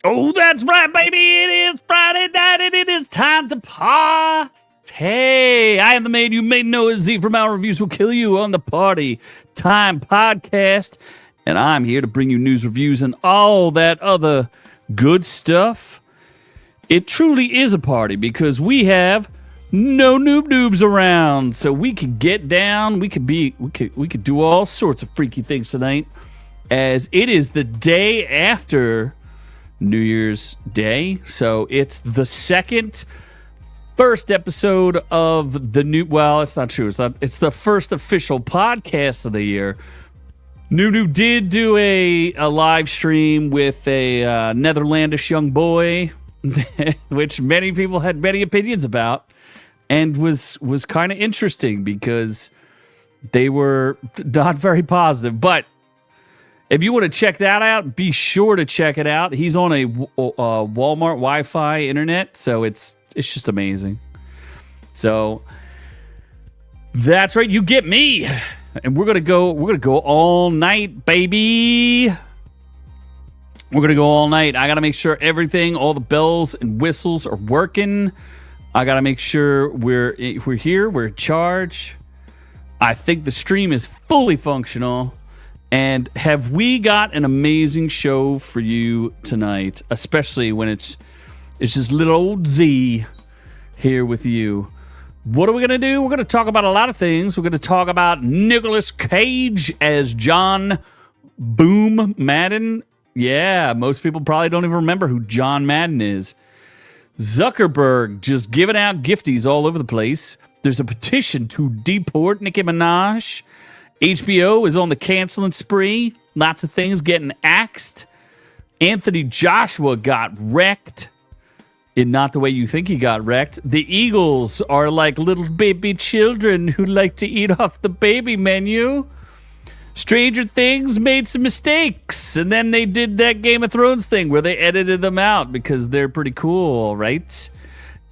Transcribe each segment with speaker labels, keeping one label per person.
Speaker 1: Oh, that's right, baby. It is Friday night and it is time to party. I am the man you may know as Z from Our Reviews Will Kill You on the Party Time podcast. And I'm here to bring you news, reviews, and all that other good stuff. It truly is a party because we have no noobs around. So we could get down. We could do all sorts of freaky things tonight, as it is the day after New Year's Day. So it's the first episode of the new, well, it's not true. It's the first official podcast of the year. Nunu did do a live stream with a Netherlandish young boy, which many people had many opinions about, and was kind of interesting because they were not very positive. But if you want to check that out, be sure to check it out. He's on a Walmart Wi-Fi internet, so it's just amazing. So that's right, you get me, and we're gonna go all night, baby. We're gonna go all night. I gotta make sure everything, all the bells and whistles are working. I gotta make sure we're here, we're in charge. I think the stream is fully functional. And have we got an amazing show for you tonight, especially when it's just little old Z here with you. What are we going to do? We're going to talk about a lot of things. We're going to talk about Nicolas Cage as John Boom Madden. Yeah, most people probably don't even remember who John Madden is. Zuckerberg just giving out gifties all over the place. There's a petition to deport Nicki Minaj. HBO is on the canceling spree. Lots of things getting axed. Anthony Joshua got wrecked. In not the way you think he got wrecked. The Eagles are like little baby children who like to eat off the baby menu. Stranger Things made some mistakes. And then they did that Game of Thrones thing where they edited them out because they're pretty cool, right?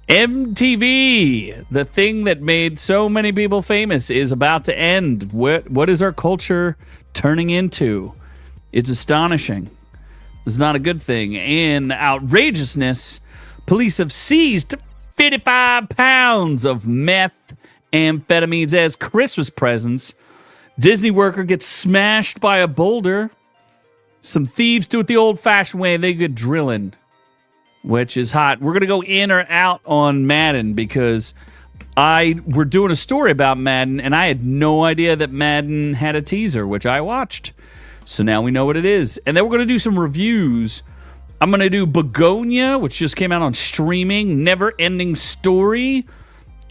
Speaker 1: MTV, the thing that made so many people famous, is about to end. What is our culture turning into? It's astonishing. It's not a good thing. And outrageousness, police have seized 55 pounds of meth amphetamines as Christmas presents. Disney worker gets smashed by a boulder. Some thieves do it the old-fashioned way. They get drilling, which is hot. We're going to go in or out on Madden because we're doing a story about Madden, and I had no idea that Madden had a teaser, which I watched. So now we know what it is. And then we're going to do some reviews. I'm going to do Bugonia, which just came out on streaming, Neverending Story,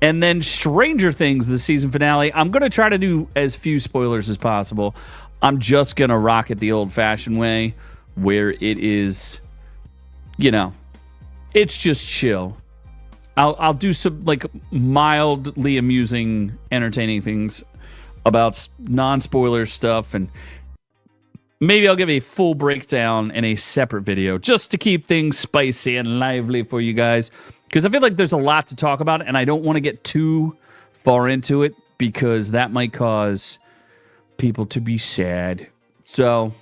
Speaker 1: and then Stranger Things, the season finale. I'm going to try to do as few spoilers as possible. I'm just going to rock it the old-fashioned way, where it is, it's just chill. I'll do some like mildly amusing, entertaining things about non-spoiler stuff, and maybe I'll give a full breakdown in a separate video just to keep things spicy and lively for you guys, because I feel like there's a lot to talk about, and I don't want to get too far into it because that might cause people to be sad. So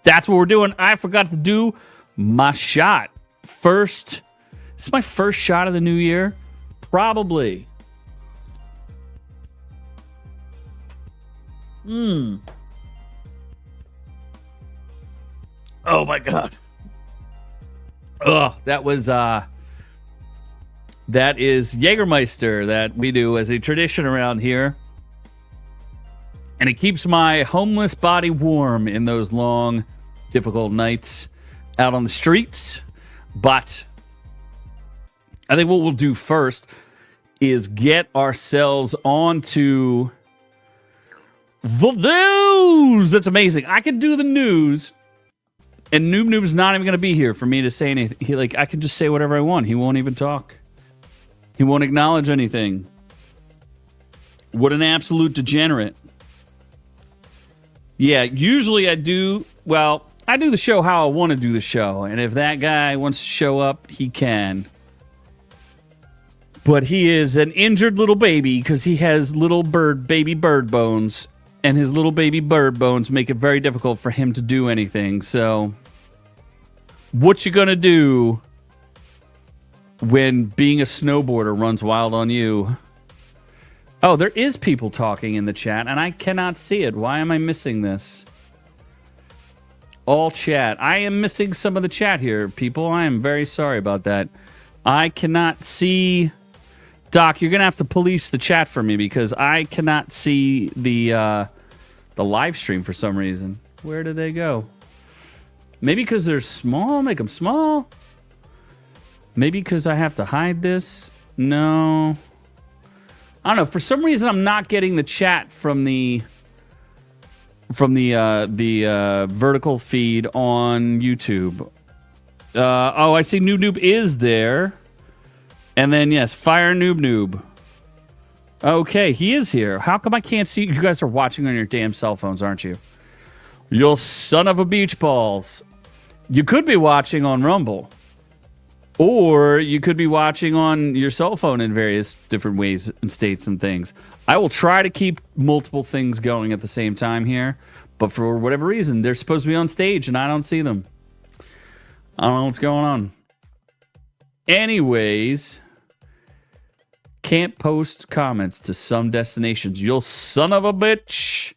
Speaker 1: that's what we're doing. I forgot to do my shot. This is my first shot of the new year, probably. Oh my god. That is Jägermeister that we do as a tradition around here. And it keeps my homeless body warm in those long, difficult nights out on the streets. But I think what we'll do first is get ourselves onto the news. That's amazing. I can do the news, and Noob's not even going to be here for me to say anything. I can just say whatever I want. He won't even talk. He won't acknowledge anything. What an absolute degenerate. Yeah, usually I do the show how I want to do the show. And if that guy wants to show up, he can. But he is an injured little baby because he has little baby bird bones. And his little baby bird bones make it very difficult for him to do anything. So What you gonna do when being a snowboarder runs wild on you? Oh, there is people talking in the chat, and I cannot see it. Why am I missing this? All chat. I am missing some of the chat here, people. I am very sorry about that. I cannot see... Doc, you're going to have to police the chat for me because I cannot see the live stream for some reason. Where did they go? Maybe because they're small? Make them small? Maybe because I have to hide this? No. I don't know. For some reason, I'm not getting the chat from the vertical feed on YouTube. Oh, I see Noob is there. And then, yes, Fire Noob. Okay, he is here. How come I can't see? You guys are watching on your damn cell phones, aren't you? You son of a beach balls. You could be watching on Rumble. Or you could be watching on your cell phone in various different ways and states and things. I will try to keep multiple things going at the same time here. But for whatever reason, they're supposed to be on stage and I don't see them. I don't know what's going on. Anyways, can't post comments to some destinations. You son of a bitch.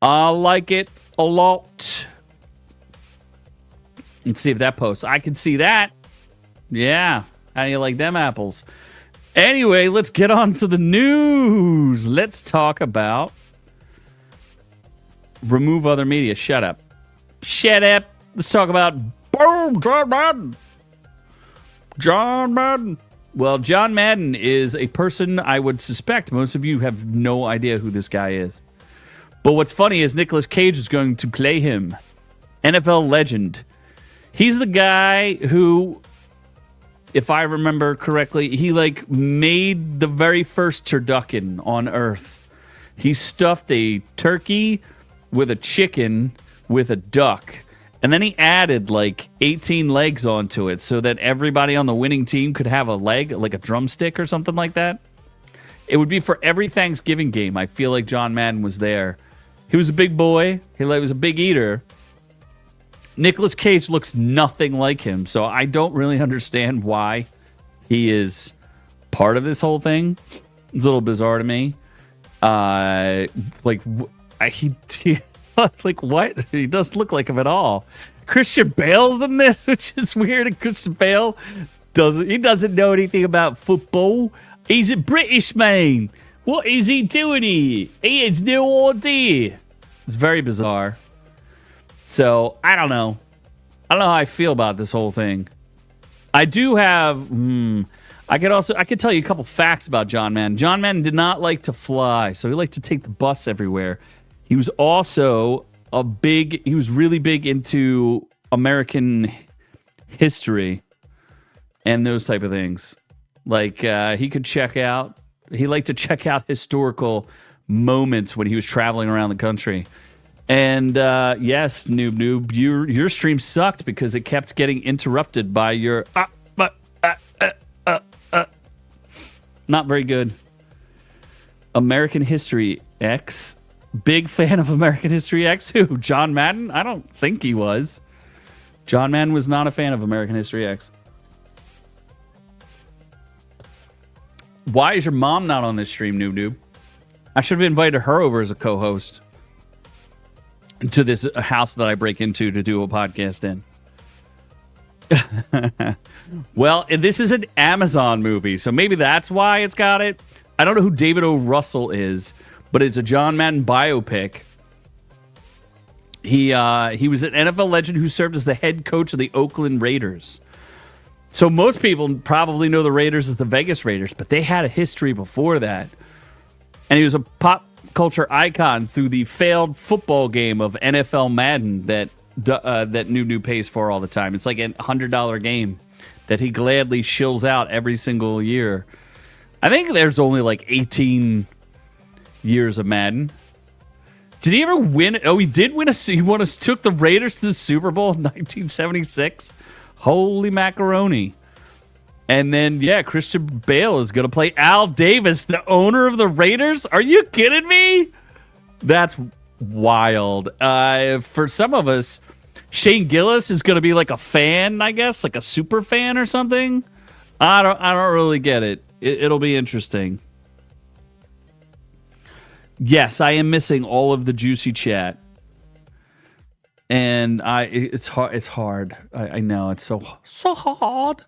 Speaker 1: I like it a lot. Let's see if that posts. I can see that. Yeah. How do you like them apples? Anyway, let's get on to the news. Let's talk about remove other media. Shut up. Shut up. Let's talk about boom, John Madden. John Madden. Well, John Madden is a person I would suspect most of you have no idea who this guy is. But what's funny is Nicolas Cage is going to play him. NFL legend. He's the guy who, if I remember correctly, he like made the very first turducken on Earth. He stuffed a turkey with a chicken with a duck. And then he added like 18 legs onto it so that everybody on the winning team could have a leg, like a drumstick or something like that. It would be for every Thanksgiving game. I feel like John Madden was there. He was a big boy. He was a big eater. Nicolas Cage looks nothing like him, so I don't really understand why he is part of this whole thing. It's a little bizarre to me. Like what? He doesn't look like him at all. Christian Bale's in this, which is weird. And Christian Bale doesn't know anything about football. He's a British man. What is he doing here? He has no idea. It's very bizarre. So I don't know. I don't know how I feel about this whole thing. I do have. I could tell you a couple facts about John Madden. John Madden did not like to fly, so he liked to take the bus everywhere. He was also he was really big into American history and those type of things. Like, he liked to check out historical moments when he was traveling around the country. And, yes, Noob, your stream sucked because it kept getting interrupted by your, not very good. American History X. Big fan of American History X. Who? John Madden? I don't think he was. John Madden was not a fan of American History X. Why is your mom not on this stream, Noob? I should have invited her over as a co-host to this house that I break into to do a podcast in. Well, this is an Amazon movie, so maybe that's why it's got it. I don't know who David O. Russell is, but it's a John Madden biopic. He was an NFL legend who served as the head coach of the Oakland Raiders. So most people probably know the Raiders as the Vegas Raiders, but they had a history before that. And he was a pop culture icon through the failed football game of NFL Madden that Noob pays for all the time. It's like a $100 game that he gladly shills out every single year. I think there's only like 18 years of Madden. Did he ever win? Oh, he did win took the Raiders to the Super Bowl in 1976. Holy macaroni. And then, yeah, Christian Bale is going to play Al Davis, the owner of the Raiders. Are you kidding me? That's wild. For some of us, Shane Gillis is going to be like a fan, I guess, like a super fan or something. I don't really get it. It'll be interesting. Yes, I am missing all of the juicy chat. And it's hard. I know it's so hard.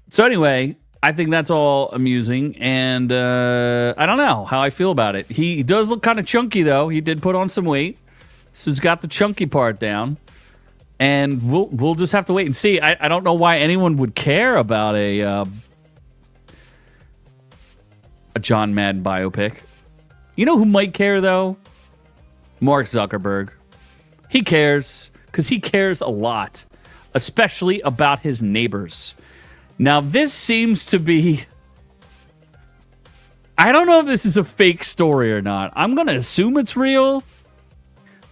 Speaker 1: So anyway, I think that's all amusing, and I don't know how I feel about it. He does look kind of chunky, though. He did put on some weight, so he's got the chunky part down. And we'll just have to wait and see. I don't know why anyone would care about a John Madden biopic. You know who might care, though? Mark Zuckerberg. He cares, because he cares a lot, especially about his neighbors. Now, this seems to be... I don't know if this is a fake story or not. I'm going to assume it's real.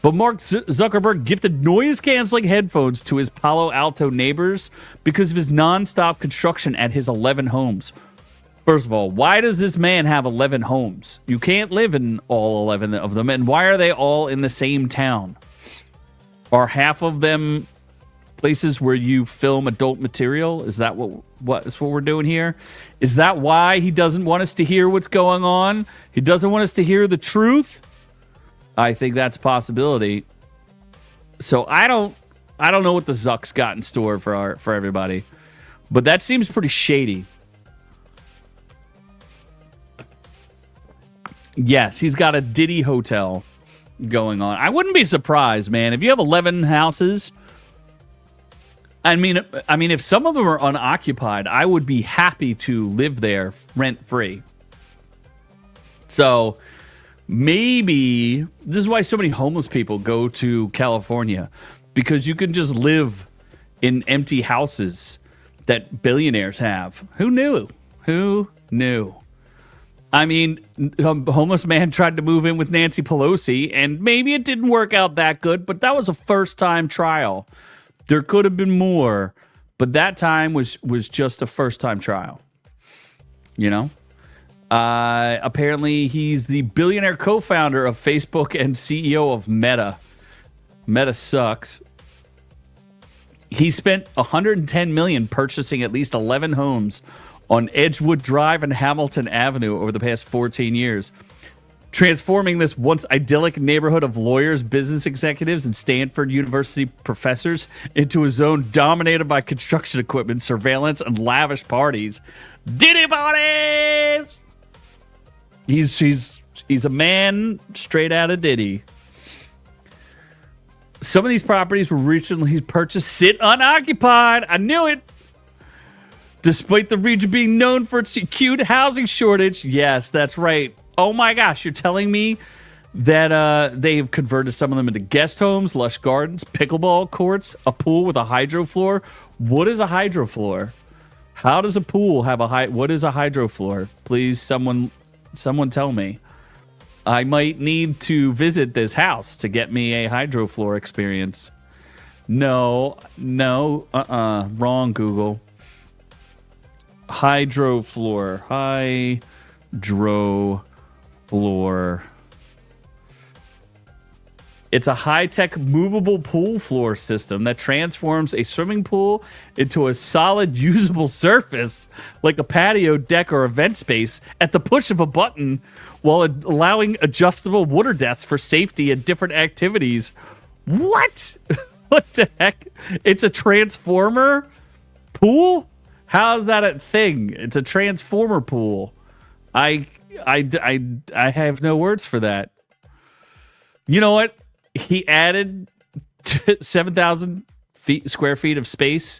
Speaker 1: But Mark Zuckerberg gifted noise-canceling headphones to his Palo Alto neighbors because of his non-stop construction at his 11 homes. First of all, why does this man have 11 homes? You can't live in all 11 of them. And why are they all in the same town? Are half of them places where you film adult material? Is that what we're doing here? Is that why he doesn't want us to hear what's going on? He doesn't want us to hear the truth? I think that's a possibility. So I don't know what the Zuck's got in store for everybody, but that seems pretty shady. Yes, he's got a Diddy hotel going on. I wouldn't be surprised, man, if you have 11 houses. I mean, if some of them are unoccupied, I would be happy to live there rent-free. So maybe this is why so many homeless people go to California, because you can just live in empty houses that billionaires have. Who knew? Who knew? I mean, a homeless man tried to move in with Nancy Pelosi, and maybe it didn't work out that good, but that was a first-time trial. There could have been more, but that time was just a first-time trial. You know? Apparently, he's the billionaire co-founder of Facebook and CEO of Meta. Meta sucks. He spent $110 million purchasing at least 11 homes on Edgewood Drive and Hamilton Avenue over the past 14 years, transforming this once idyllic neighborhood of lawyers, business executives, and Stanford University professors into a zone dominated by construction equipment, surveillance, and lavish parties. Diddy parties! He's a man straight out of Diddy. Some of these properties were recently purchased sit unoccupied. I knew it. Despite the region being known for its acute housing shortage. Yes, that's right. Oh my gosh, you're telling me that they've converted some of them into guest homes, lush gardens, pickleball courts, a pool with a hydro floor. What is a hydro floor? How does a pool have what is a hydro floor? Please, someone tell me. I might need to visit this house to get me a hydro floor experience. No, wrong, Google. Hydro floor. It's a high-tech movable pool floor system that transforms a swimming pool into a solid usable surface like a patio deck or event space at the push of a button, while allowing adjustable water depths for safety and different activities. What? What the heck? It's a transformer pool? How is that a thing? It's a transformer pool. I have no words for that. You know what? He added 7,000 square feet of space.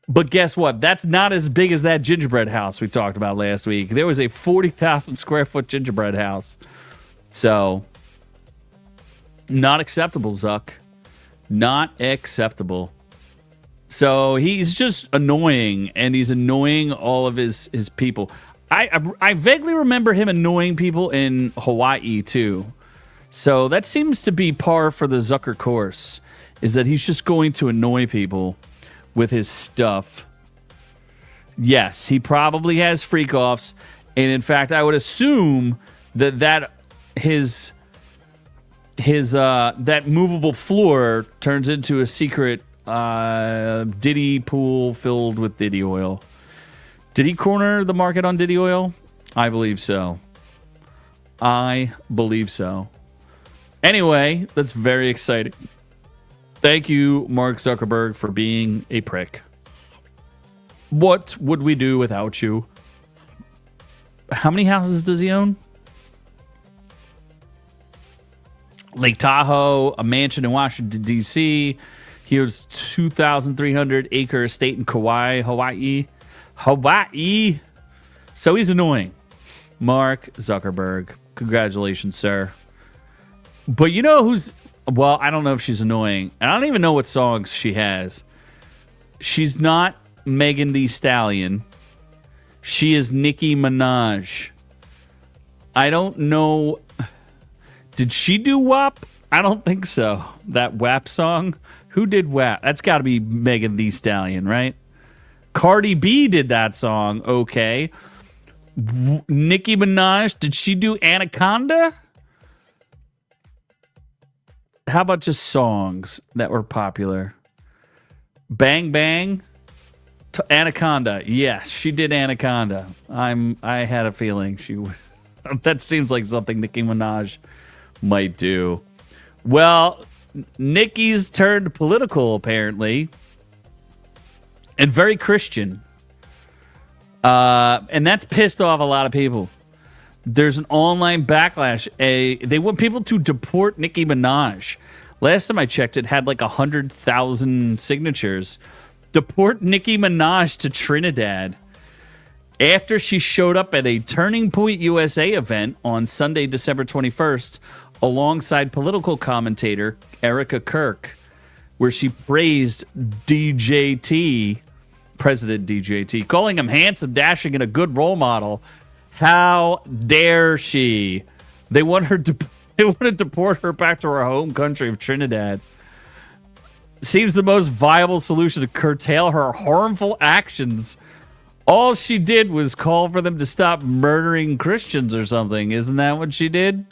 Speaker 1: But guess what? That's not as big as that gingerbread house we talked about last week. There was a 40,000 square foot gingerbread house. So, not acceptable, Zuck. Not acceptable. So he's just annoying, and he's annoying all of his people. I vaguely remember him annoying people in Hawaii, too. So that seems to be par for the Zucker course, is that he's just going to annoy people with his stuff. Yes, he probably has freak-offs, and in fact, I would assume that his his that movable floor turns into a secret Diddy pool filled with Diddy oil. Did he corner the market on Diddy oil? I believe so. Anyway, that's very exciting. Thank you, Mark Zuckerberg, for being a prick. What would we do without you? How many houses does he own? Lake Tahoe, a mansion in Washington, D.C. He owns 2,300 acre estate in Kauai, Hawaii. So he's annoying. Mark Zuckerberg. Congratulations, sir. But you know who's... Well, I don't know if she's annoying. I don't even know what songs she has. She's not Megan Thee Stallion. She is Nicki Minaj. I don't know... Did she do WAP? I don't think so. That WAP song? Who did WAP? That's got to be Megan Thee Stallion, right? Cardi B did that song. Okay. Nicki Minaj, did she do Anaconda? How about just songs that were popular? Bang Bang? Anaconda. Yes, she did Anaconda. I had a feeling she would. That seems like something Nicki Minaj might do. Well, Nicki's turned political, apparently, and very Christian. And that's pissed off a lot of people. There's an online backlash. They want people to deport Nicki Minaj. Last time I checked, it had like 100,000 signatures. Deport Nicki Minaj to Trinidad. After she showed up at a Turning Point USA event on Sunday, December 21st, alongside political commentator Erica Kirk, where she praised DJT, President DJT, calling him handsome, dashing, and a good role model. How dare she? They want to deport her back to her home country of Trinidad. Seems the most viable solution to curtail her harmful actions. All she did was call for them to stop murdering Christians or something. Isn't that what she did?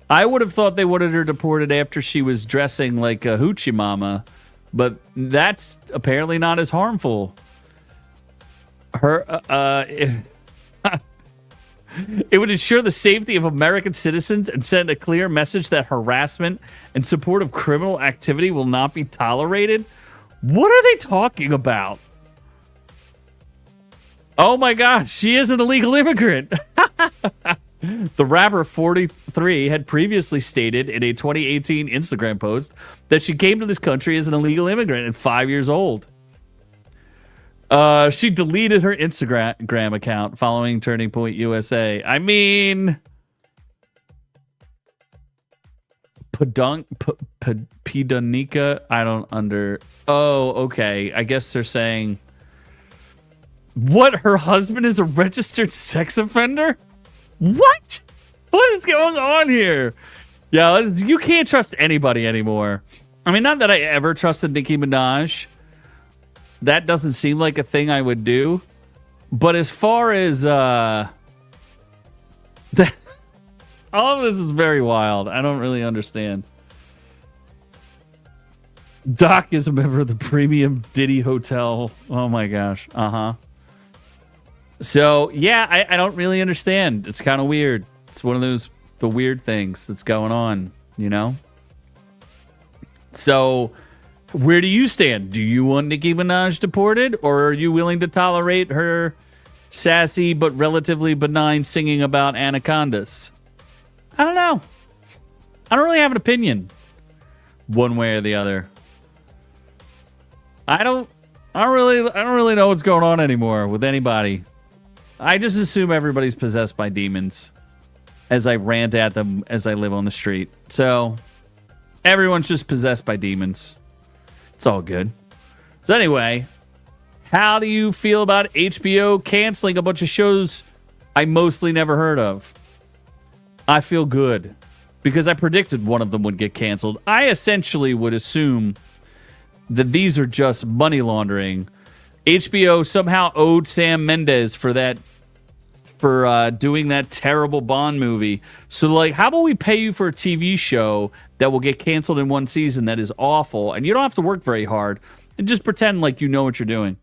Speaker 1: I would have thought they wanted her deported after she was dressing like a hoochie mama, but that's apparently not as harmful. It would ensure the safety of American citizens and send a clear message that harassment and support of criminal activity will not be tolerated. What are they talking about? Oh my gosh, she is an illegal immigrant. The rapper 43 had previously stated in a 2018 Instagram post that she came to this country as an illegal immigrant at 5 years old. She deleted her Instagram account following Turning Point USA. I mean, Pedonica, I don't under... Oh, okay. I guess they're saying... What? Her husband is a registered sex offender? What? What is going on here? Yeah, you can't trust anybody anymore. I mean, not that I ever trusted Nicki Minaj. That doesn't seem like a thing I would do. But as far as all of this is very wild. I don't really understand. Doc is a member of the Premium Diddy Hotel. Oh my gosh. So, yeah, I don't really understand. It's kind of weird. It's one of the weird things that's going on, you know? So, where do you stand? Do you want Nicki Minaj deported, or are you willing to tolerate her sassy but relatively benign singing about anacondas? I don't know. I don't really have an opinion one way or the other. I don't really know what's going on anymore with anybody. I just assume everybody's possessed by demons as I rant at them as I live on the street. So, everyone's just possessed by demons. It's all good. So anyway, how do you feel about HBO canceling a bunch of shows I mostly never heard of? I feel good because I predicted one of them would get canceled. I essentially would assume that these are just money laundering. HBO somehow owed Sam Mendes for that for doing that terrible Bond movie. So, like, how about we pay you for a TV show that will get canceled in one season that is awful, and you don't have to work very hard, and just pretend like you know what you're doing.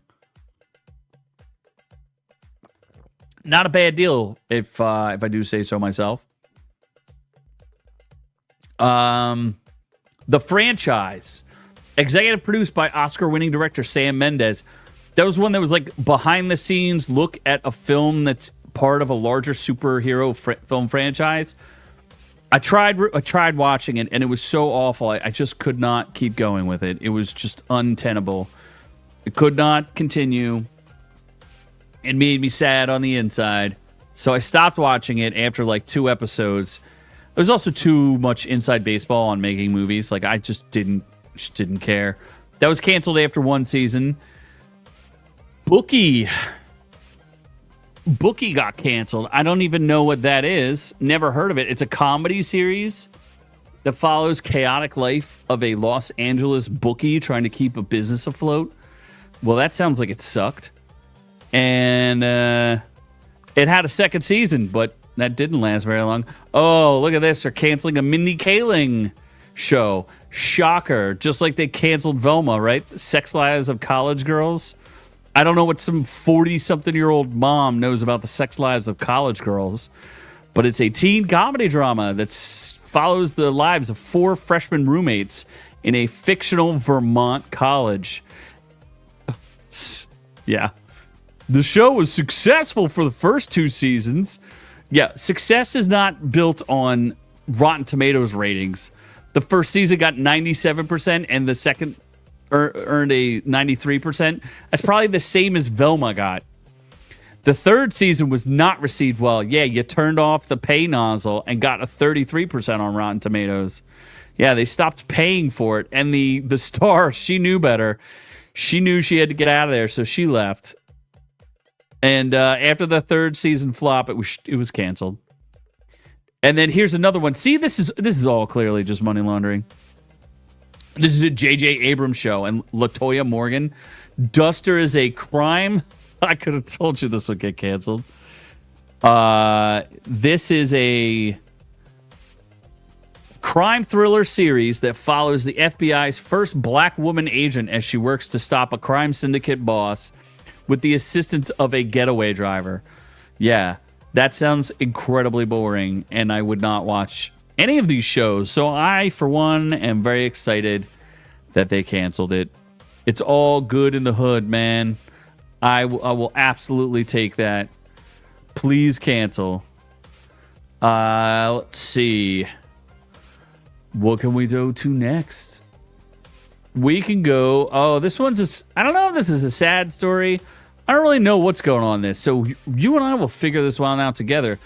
Speaker 1: Not a bad deal, if I do say so myself. The Franchise, executive produced by Oscar-winning director Sam Mendes. That was one that was like behind the scenes look at a film that's part of a larger superhero film franchise. I tried watching it, and it was so awful. I just could not keep going with it. It was just untenable. It could not continue. It made me sad on the inside. So I stopped watching it after like 2 episodes. There's also too much inside baseball on making movies. Like, I just didn't care. That was canceled after 1 season. Bookie got canceled. I don't even know what that is. Never heard of it. It's a comedy series that follows chaotic life of a Los Angeles bookie trying to keep a business afloat. Well, that sounds like it sucked. And it had a 2nd season, but that didn't last very long. Oh, look at this. They're canceling a Mindy Kaling show. Shocker. Just like they canceled Velma, right? Sex Lives of College Girls. I don't know what some 40-something-year-old mom knows about the sex lives of college girls, but it's a teen comedy drama that follows the lives of 4 freshman roommates in a fictional Vermont college. Yeah. The show was successful for the first 2 seasons. Yeah, success is not built on Rotten Tomatoes ratings. The first season got 97%, and the second earned a 93%. That's probably the same as Velma got. The 3rd season was not received well. Yeah, you turned off the pay nozzle and got a 33% on Rotten Tomatoes. Yeah, they stopped paying for it. And the star, she knew better. She knew she had to get out of there, so she left. And after the 3rd season flop, it was canceled. And then here's another one. See, this is all clearly just money laundering. This is a J.J. Abrams show, and LaToya Morgan. Duster is a crime. I could have told you this would get canceled. This is a crime thriller series that follows the FBI's first black woman agent as she works to stop a crime syndicate boss with the assistance of a getaway driver. Yeah, that sounds incredibly boring, and I would not watch any of these shows. So I, for one, am very excited that they canceled it. It's all good in the hood, man. I will absolutely take that. Please cancel. Let's see. What can we go to next? We can go... Oh, this one's... I don't know if this is a sad story. I don't really know what's going on in this. So you and I will figure this one out together.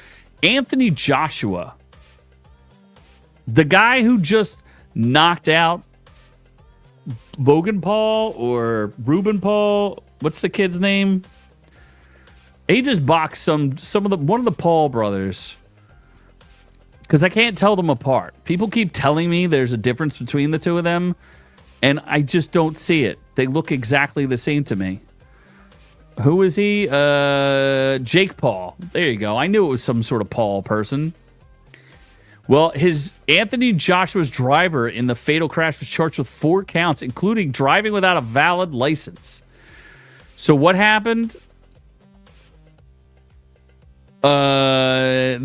Speaker 1: Anthony Joshua. The guy who just knocked out Logan Paul or Ruben Paul. What's the kid's name? He just boxed one of the Paul brothers. Because I can't tell them apart. People keep telling me there's a difference between the two of them, and I just don't see it. They look exactly the same to me. Who is he? Jake Paul. There you go. I knew it was some sort of Paul person. Well, Anthony Joshua's driver in the fatal crash was charged with 4 counts, including driving without a valid license. So what happened? The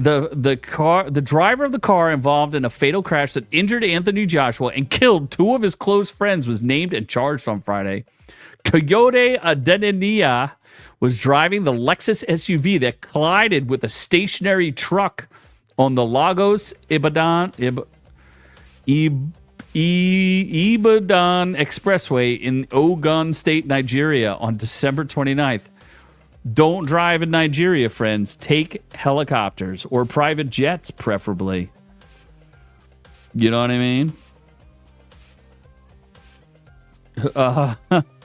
Speaker 1: driver of the car involved in a fatal crash that injured Anthony Joshua and killed 2 of his close friends was named and charged on Friday. Coyote Adenenia was driving the Lexus SUV that collided with a stationary truck on the Lagos Ibadan Expressway in Ogun State, Nigeria on December 29th. Don't drive in Nigeria, friends. Take helicopters or private jets, preferably. You know what I mean?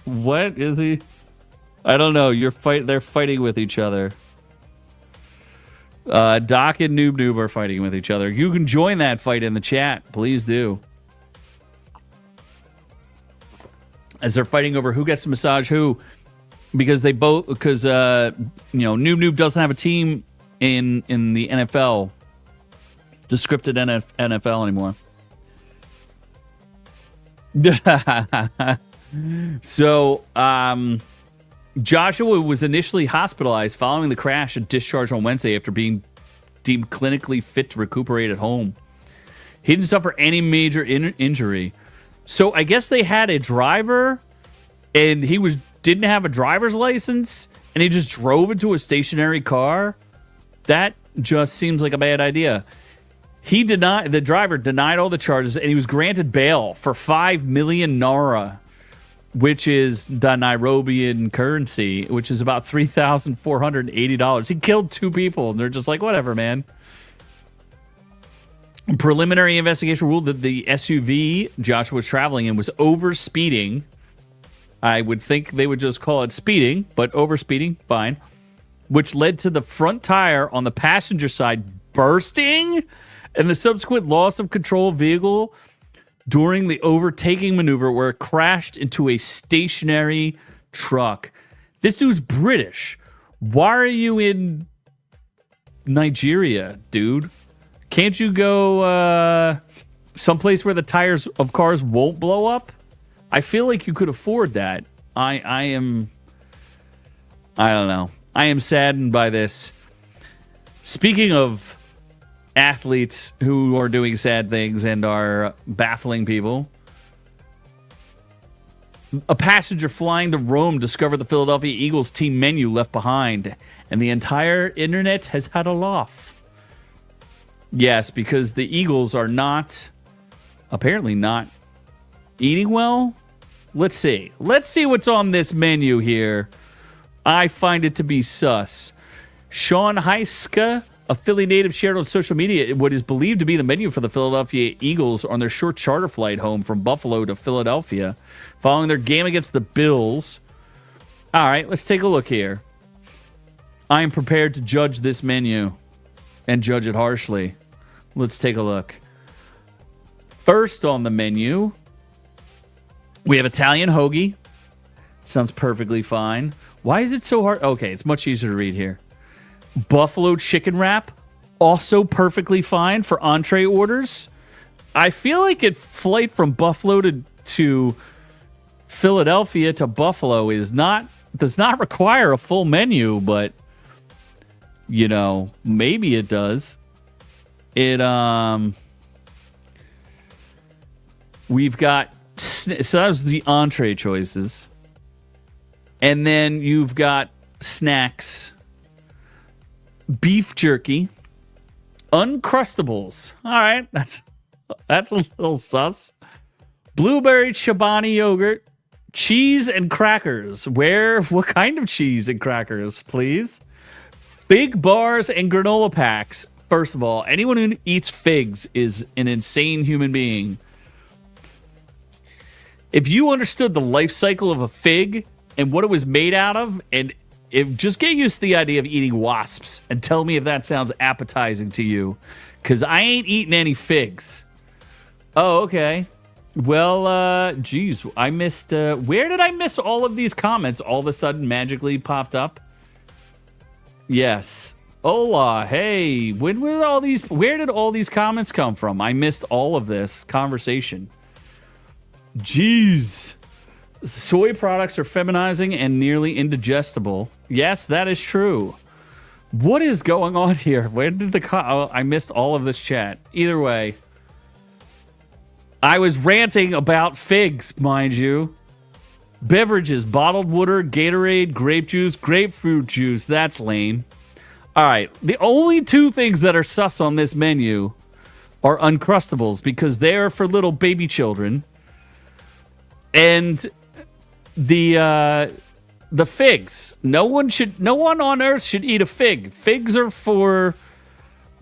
Speaker 1: What is he? I don't know. They're fighting with each other. Doc and Noob are fighting with each other. You can join that fight in the chat. Please do. As they're fighting over who gets to massage who. Because Noob doesn't have a team in the NFL, the scripted NFL anymore. So, Joshua was initially hospitalized following the crash and discharged on Wednesday after being deemed clinically fit to recuperate at home. He didn't suffer any major injury. So I guess they had a driver, and he didn't have a driver's license, and he just drove into a stationary car. That just seems like a bad idea. The driver denied all the charges, and he was granted bail for 5 million Naira, which is the Nairobian currency, which is about $3,480. He killed 2 people, and they're just like, whatever, man. Preliminary investigation ruled that the SUV Joshua was traveling in was over-speeding. I would think they would just call it speeding, but over-speeding, fine. Which led to the front tire on the passenger side bursting and the subsequent loss of control of vehicle during the overtaking maneuver where it crashed into a stationary truck. This dude's British. Why are you in Nigeria, dude? Can't you go someplace where the tires of cars won't blow up? I feel like you could afford that. I don't know. I am saddened by this. Speaking of athletes who are doing sad things and are baffling people, a passenger flying to Rome discovered the Philadelphia Eagles team menu left behind, and the entire internet has had a laugh. Yes, because the Eagles are apparently not eating well. Let's see. Let's see what's on this menu here. I find it to be sus. Sean Heiska, a Philly native, shared on social media what is believed to be the menu for the Philadelphia Eagles on their short charter flight home from Buffalo to Philadelphia following their game against the Bills. All right, let's take a look here. I am prepared to judge this menu and judge it harshly. Let's take a look. First on the menu, we have Italian hoagie. Sounds perfectly fine. Why is it so hard? Okay, it's much easier to read here. Buffalo chicken wrap, also perfectly fine for entree orders. I feel like a flight from Buffalo to Philadelphia to Buffalo does not require a full menu, but you know, maybe it does. We've got, so that was the entree choices. And then you've got snacks, beef jerky, Uncrustables. All right, that's a little sus. Blueberry Chobani yogurt, cheese and crackers. What kind of cheese and crackers, please? Fig bars and granola packs. First of all, anyone who eats figs is an insane human being. If you understood the life cycle of a fig and what it was made out of, and just get used to the idea of eating wasps and tell me if that sounds appetizing to you, because I ain't eating any figs. Oh, okay. Well, geez, I missed. Where did I miss all of these comments? All of a sudden, magically popped up. Yes. Hola. Hey, where did all these comments come from? I missed all of this conversation. Jeez. Soy products are feminizing and nearly indigestible. Yes, that is true. What is going on here? Where did I missed all of this chat. Either way, I was ranting about figs, mind you. Beverages, bottled water, Gatorade, grape juice, grapefruit juice. That's lame. All right, the only 2 things that are sus on this menu are Uncrustables because they're for little baby children. And the figs. No one on earth should eat a fig. Figs are for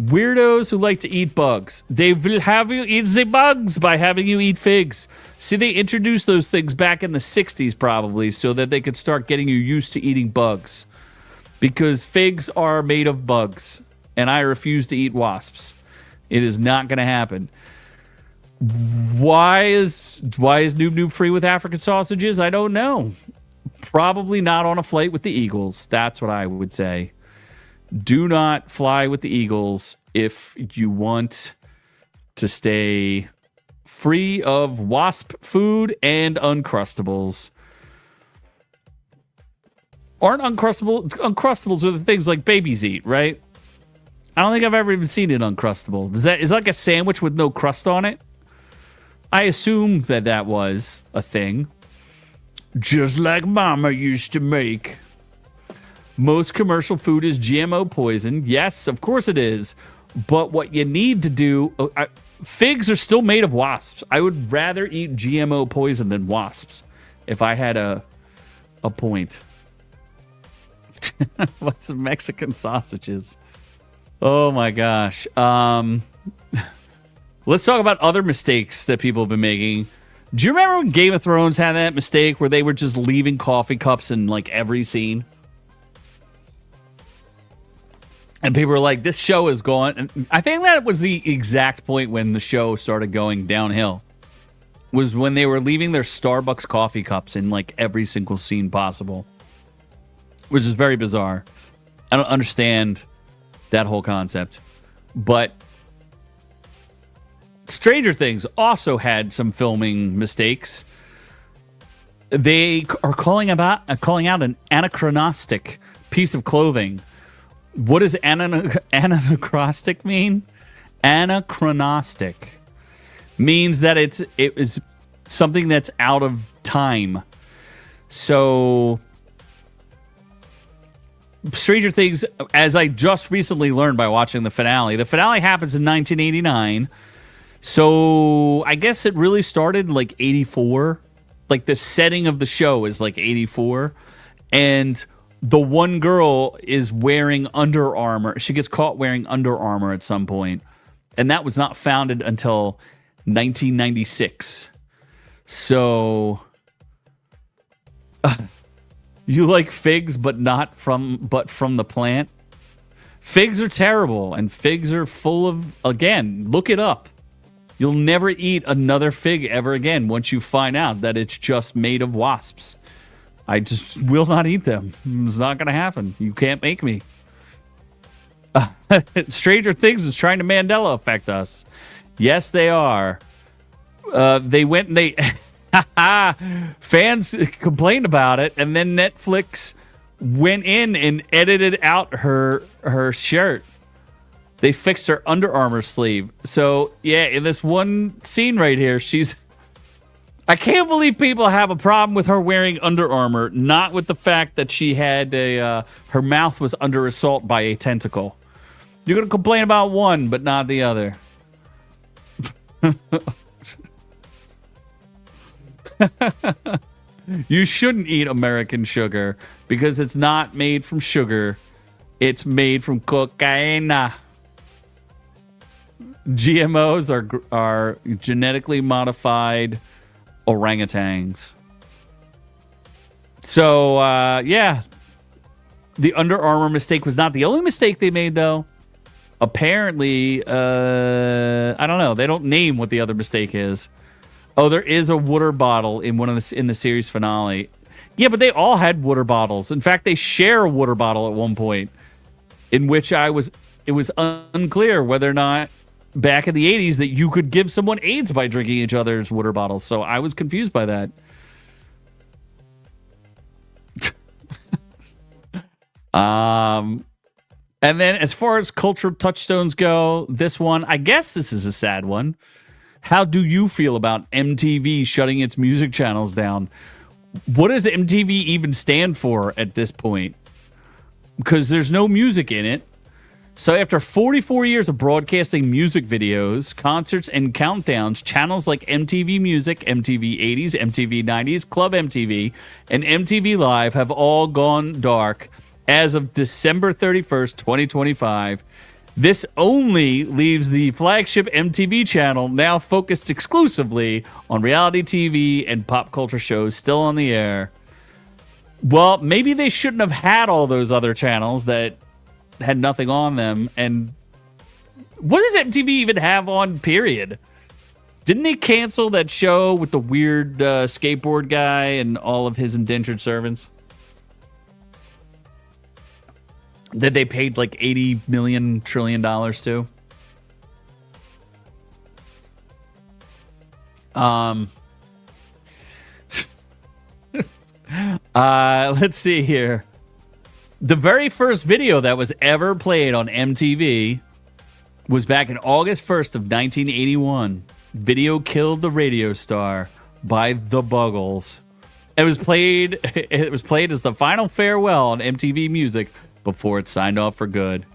Speaker 1: weirdos who like to eat bugs. They will have you eat the bugs by having you eat figs. See, they introduced those things back in the 60s probably so that they could start getting you used to eating bugs. Because figs are made of bugs. And I refuse to eat wasps. It is not going to happen. Why is Noob Noob free with African sausages? I don't know. Probably not on a flight with the Eagles. That's what I would say. Do not fly with the eagles if you want to stay free of wasp food and Uncrustables. Aren't Uncrustables are the things like babies eat, right? I don't think I've ever even seen an Uncrustable. Is that like a sandwich with no crust on it? I assume that was a thing. Just like Mama used to make. Most commercial food is GMO poison. Yes, of course it is. But what you need to do... figs are still made of wasps. I would rather eat GMO poison than wasps if I had a point. What's Mexican sausages? Oh my gosh. Let's talk about other mistakes that people have been making. Do you remember when Game of Thrones had that mistake where they were just leaving coffee cups in like every scene? And people were like, this show is gone. And I think that was the exact point when the show started going downhill. Was when they were leaving their Starbucks coffee cups in like every single scene possible. Which is very bizarre. I don't understand that whole concept. But Stranger Things also had some filming mistakes. They are calling out an anachronistic piece of clothing. What does anachronistic mean? Anachronistic means that it is something that's out of time. So Stranger Things, as I just recently learned by watching the finale happens in 1989. So I guess it really started like 84. Like the setting of the show is like 84. And the one girl is wearing Under Armour. She gets caught wearing Under Armour at some point. And that was not founded until 1996. So you like figs, but from the plant? Figs are terrible, and figs are full of, again, look it up. You'll never eat another fig ever again once you find out that it's just made of wasps. I just will not eat them. It's not going to happen. You can't make me. Stranger Things is trying to Mandela affect us. Yes, they are. They went and they... fans complained about it, and then Netflix went in and edited out her shirt. They fixed her Under Armour sleeve. So, yeah, in this one scene right here, I can't believe people have a problem with her wearing Under Armour, not with the fact that she had her mouth was under assault by a tentacle. You're going to complain about one, but not the other. You shouldn't eat American sugar because it's not made from sugar. It's made from cocaine. GMOs are genetically modified orangutans. So, yeah. The Under Armour mistake was not the only mistake they made, though. Apparently, I don't know. They don't name what the other mistake is. Oh, there is a water bottle in in the series finale. Yeah, but they all had water bottles. In fact, they share a water bottle at one point, in which it was unclear whether or not back in the 80s that you could give someone AIDS by drinking each other's water bottles. So I was confused by that. And then as far as cultural touchstones go, this one, I guess this is a sad one. How do you feel about MTV shutting its music channels down? What does MTV even stand for at this point? Because there's no music in it. So after 44 years of broadcasting music videos, concerts, and countdowns, channels like MTV Music, MTV 80s, MTV 90s, Club MTV, and MTV Live have all gone dark as of December 31st, 2025. This only leaves the flagship MTV channel now focused exclusively on reality TV and pop culture shows still on the air. Well, maybe they shouldn't have had all those other channels that had nothing on them. And what does MTV even have on, period? Didn't they cancel that show with the weird skateboard guy and all of his indentured servants? that they paid like $80 million trillion to. Let's see here. The very first video that was ever played on MTV was back in August 1st of 1981. Video Killed the Radio Star by the Buggles. It was played as the final farewell on MTV Music before it signed off for good.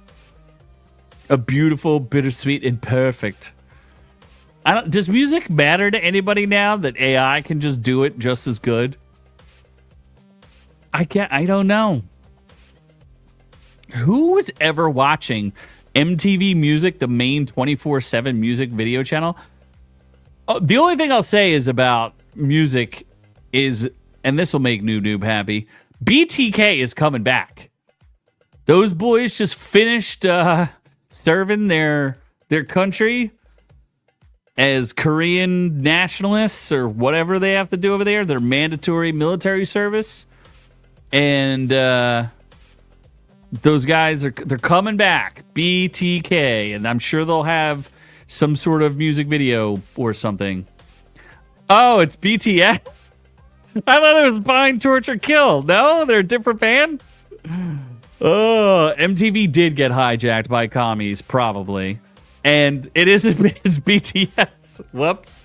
Speaker 1: A beautiful, bittersweet, and perfect. Does music matter to anybody now that AI can just do it just as good? I don't know. Who was ever watching MTV Music, the main 24/7 music video channel? The only thing I'll say is about music is, and this will make Noob happy, BTK is coming back. Those boys just finished serving their country as Korean nationalists or whatever they have to do over there, their mandatory military service. And those guys they're coming back, BTK, and I'm sure they'll have some sort of music video or something. Oh, it's BTS. I thought it was Bind, Torture, Kill. No, they're a different band. Oh, MTV did get hijacked by commies, probably, and it's BTS. Whoops.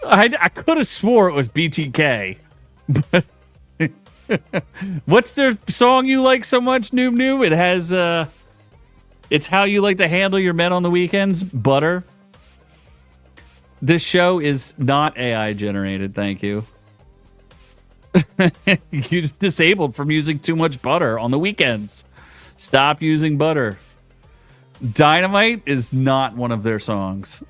Speaker 1: I could have swore it was BTK. But what's their song you like so much, Noob? It has it's How You Like to Handle Your Men on the Weekends, Butter. This show is not AI generated, thank you. You're disabled from using too much butter on the weekends. Stop using butter. Dynamite is not one of their songs.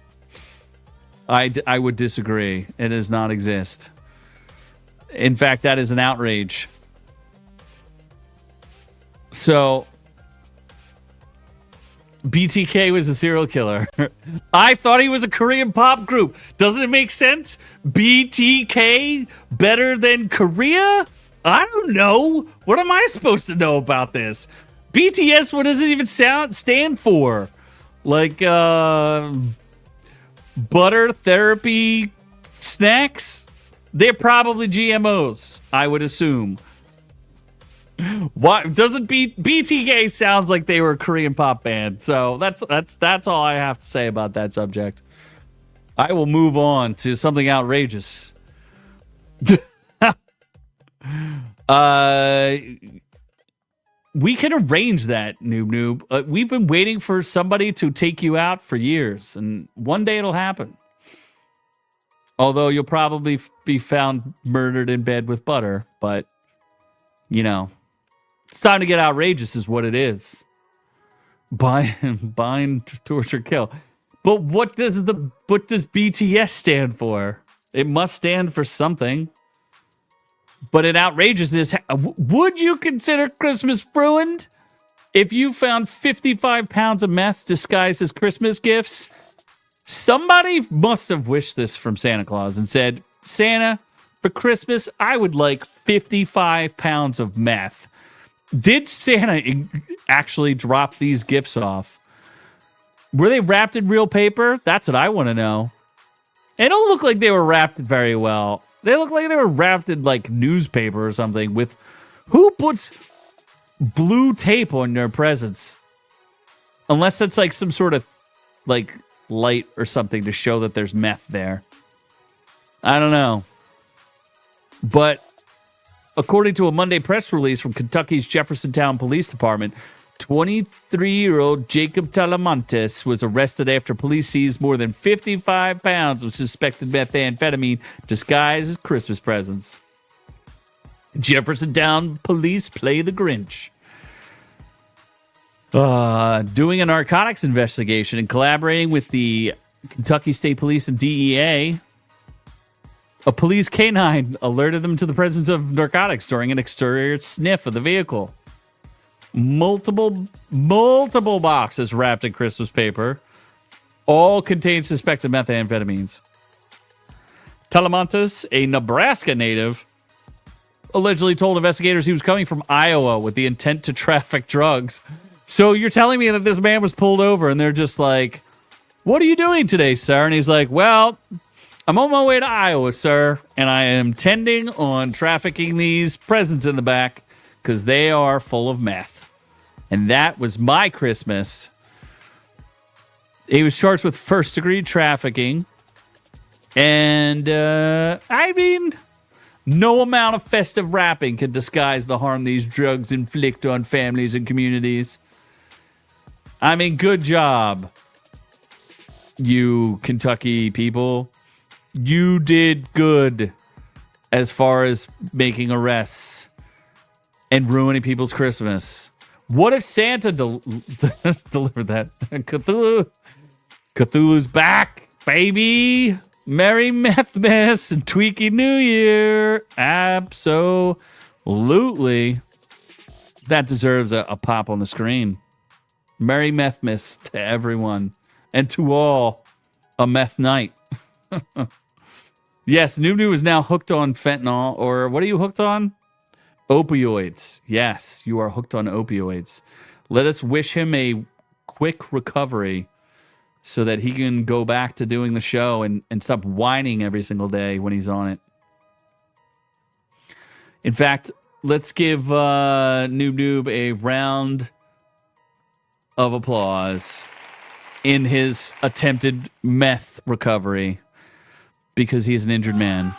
Speaker 1: I would disagree. It does not exist. In fact, that is an outrage. So, BTK was a serial killer. I thought he was a Korean pop group. Doesn't it make sense? BTK better than Korea? I don't know. What am I supposed to know about this? BTS, what does it even stand for? Like, butter therapy snacks? They're probably GMOs, I would assume. What doesn't BTK sounds like they were a Korean pop band. So that's all I have to say about that subject. I will move on to something outrageous. We can arrange that, Noob. We've been waiting for somebody to take you out for years, and one day it'll happen. Although you'll probably be found murdered in bed with butter, but you know, it's time to get outrageous, is what it is. Bind, torture, kill. But what does BTS stand for? It must stand for something. But in outrageousness, would you consider Christmas ruined if you found 55 pounds of meth disguised as Christmas gifts? Somebody must have wished this from Santa Claus and said, Santa, for Christmas, I would like 55 pounds of meth. Did Santa actually drop these gifts off? Were they wrapped in real paper? That's what I want to know. It don't look like they were wrapped very well. They look like they were wrapped in like newspaper or something with... Who puts blue tape on their presents? Unless that's like some sort of like light or something to show that there's meth there. I don't know. But according to a Monday press release from Kentucky's Jeffersontown Police Department, 23-year-old Jacob Talamantes was arrested after police seized more than 55 pounds of suspected methamphetamine disguised as Christmas presents. Jeffersontown police play the Grinch. Doing a narcotics investigation and collaborating with the Kentucky State Police and DEA, a police canine alerted them to the presence of narcotics during an exterior sniff of the vehicle. Multiple boxes wrapped in Christmas paper, all contain suspected methamphetamines. Talamantes, a Nebraska native, allegedly told investigators he was coming from Iowa with the intent to traffic drugs. So you're telling me that this man was pulled over and they're just like, what are you doing today, sir? And he's like, well, I'm on my way to Iowa, sir, and I am intending on trafficking these presents in the back because they are full of meth. And that was my Christmas. He was charged with first-degree trafficking. And, I mean, no amount of festive rapping can disguise the harm these drugs inflict on families and communities. I mean, good job, you Kentucky people. You did good as far as making arrests and ruining people's Christmas. What if Santa delivered that? Cthulhu's back, baby. Merry Methmas and Tweaky New Year. Absolutely. That deserves a pop on the screen. Merry Methmas to everyone and to all a meth night. Yes, Noob is now hooked on fentanyl, or what are you hooked on? Opioids. Yes, you are hooked on opioids. Let us wish him a quick recovery so that he can go back to doing the show and stop whining every single day when he's on it. In fact, let's give Noob a round of applause in his attempted meth recovery because he's an injured man.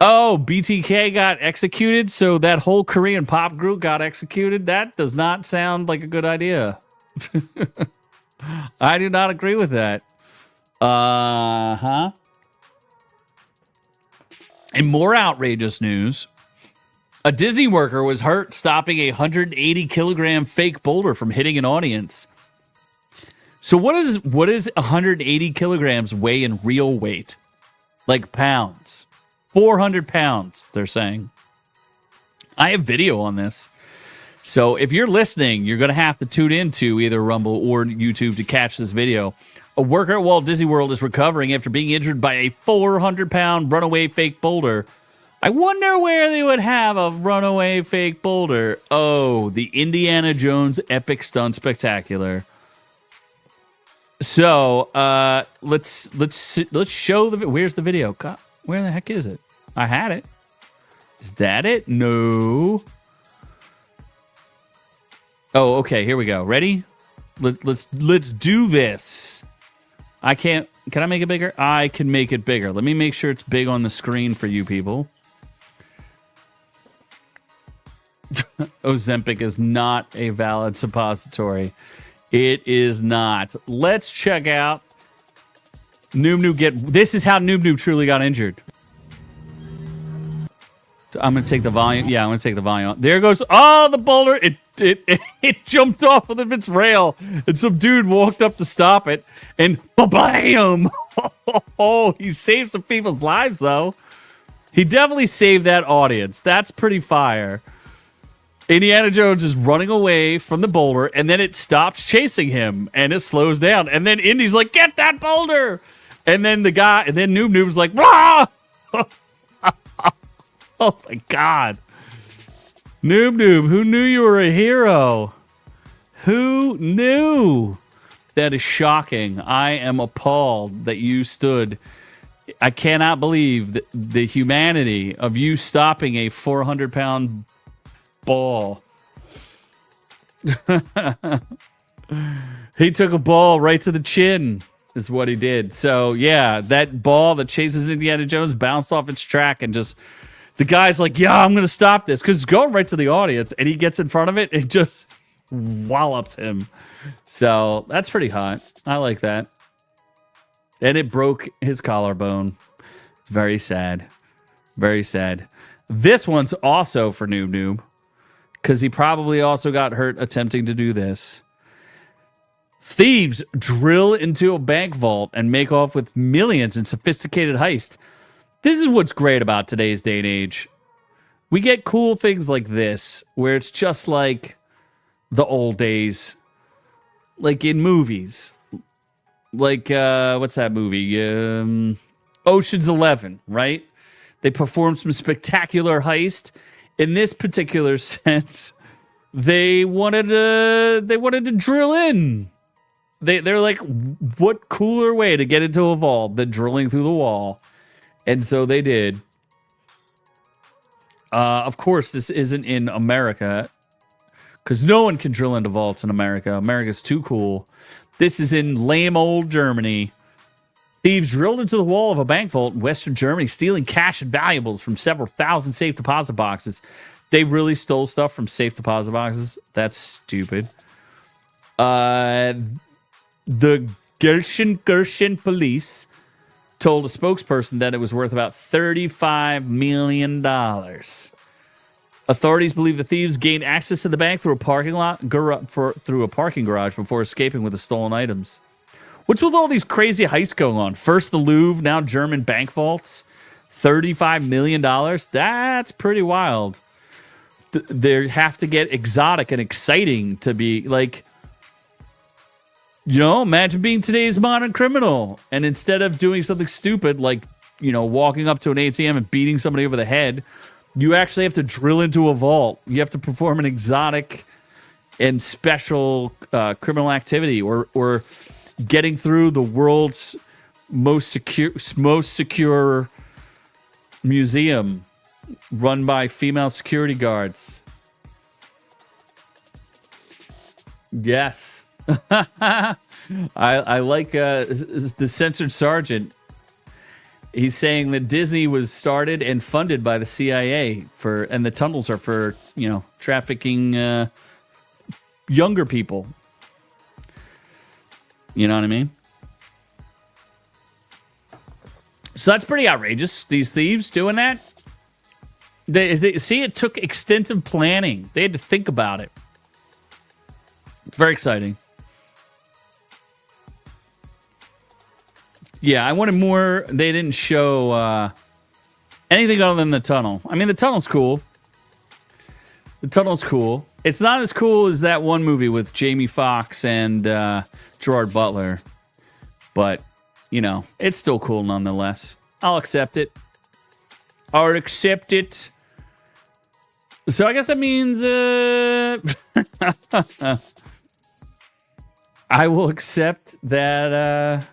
Speaker 1: Oh, BTK got executed, so that whole Korean pop group got executed? That does not sound like a good idea. I do not agree with that. In more outrageous news, a Disney worker was hurt stopping a 180-kilogram fake boulder from hitting an audience. So what is 180 kilograms weigh in real weight? Like pounds. 400 pounds, they're saying. I have video on this. So if you're listening, you're going to have to tune into either Rumble or YouTube to catch this video. A worker at Walt Disney World is recovering after being injured by a 400-pound runaway fake boulder. I wonder where they would have a runaway fake boulder. Oh, the Indiana Jones Epic Stunt Spectacular. So, let's show the. Where's the video? God, where the heck is it? I had it. Is that it? No. Oh, okay. Here we go. Ready? Let's do this. I can't. Can I make it bigger? I can make it bigger. Let me make sure it's big on the screen for you people. Ozempic is not a valid suppository. It is not. Let's check out Noob get. This is how Noob truly got injured. I'm gonna take the volume. Yeah, I'm gonna take the volume. There goes. Oh, the boulder! It jumped off of its rail, and some dude walked up to stop it, and bam! Oh, he saved some people's lives though. He definitely saved that audience. That's pretty fire. Indiana Jones is running away from the boulder, and then it stops chasing him, and it slows down. And then Indy's like, "Get that boulder!" And then the guy, and then Noob's like, "Rah!" Oh my God, Noob, who knew you were a hero? Who knew? That is shocking. I am appalled that you stood. I cannot believe the humanity of you stopping a 400-pound ball. He took a ball right to the chin is what he did. So yeah, that ball that chases Indiana Jones bounced off its track, and just the guy's like, yeah, I'm gonna stop this because it's going right to the audience, and he gets in front of it and just wallops him. So that's pretty hot. I like that. And it broke his collarbone. It's very sad. Very sad. This one's also for Noob because he probably also got hurt attempting to do this. Thieves drill into a bank vault and make off with millions in sophisticated heist. This is what's great about today's day and age. We get cool things like this, where it's just like the old days. Like in movies. Like, what's that movie? Ocean's 11, right? They performed some spectacular heist. In this particular sense, they wanted to drill in. They're like, what cooler way to get into a vault than drilling through the wall? And so they did. Of course, this isn't in America, because no one can drill into vaults in America. America's too cool. This is in lame old Germany. Thieves drilled into the wall of a bank vault in Western Germany, stealing cash and valuables from several thousand safe deposit boxes. They really stole stuff from safe deposit boxes? That's stupid. The Gerschen police told a spokesperson that it was worth about $35 million. Authorities believe the thieves gained access to the bank through a parking garage before escaping with the stolen items. What's with all these crazy heists going on? First the Louvre, now German bank vaults. $35 million? That's pretty wild. They have to get exotic and exciting to be like, you know, imagine being today's modern criminal. And instead of doing something stupid like, you know, walking up to an ATM and beating somebody over the head, you actually have to drill into a vault. You have to perform an exotic and special criminal activity, or getting through the world's most secure museum run by female security guards. Yes. I like the censored sergeant. He's saying that Disney was started and funded by the CIA and the tunnels are for, you know, trafficking younger people. You know what I mean? So that's pretty outrageous. These thieves doing that. See, it took extensive planning. They had to think about it. It's very exciting. Yeah, I wanted more. They didn't show anything other than the tunnel. I mean, the tunnel's cool. The tunnel's cool. It's not as cool as that one movie with Jamie Foxx and Gerard Butler. But, you know, it's still cool nonetheless. I'll accept it. I'll accept it. So I guess that means I will accept that.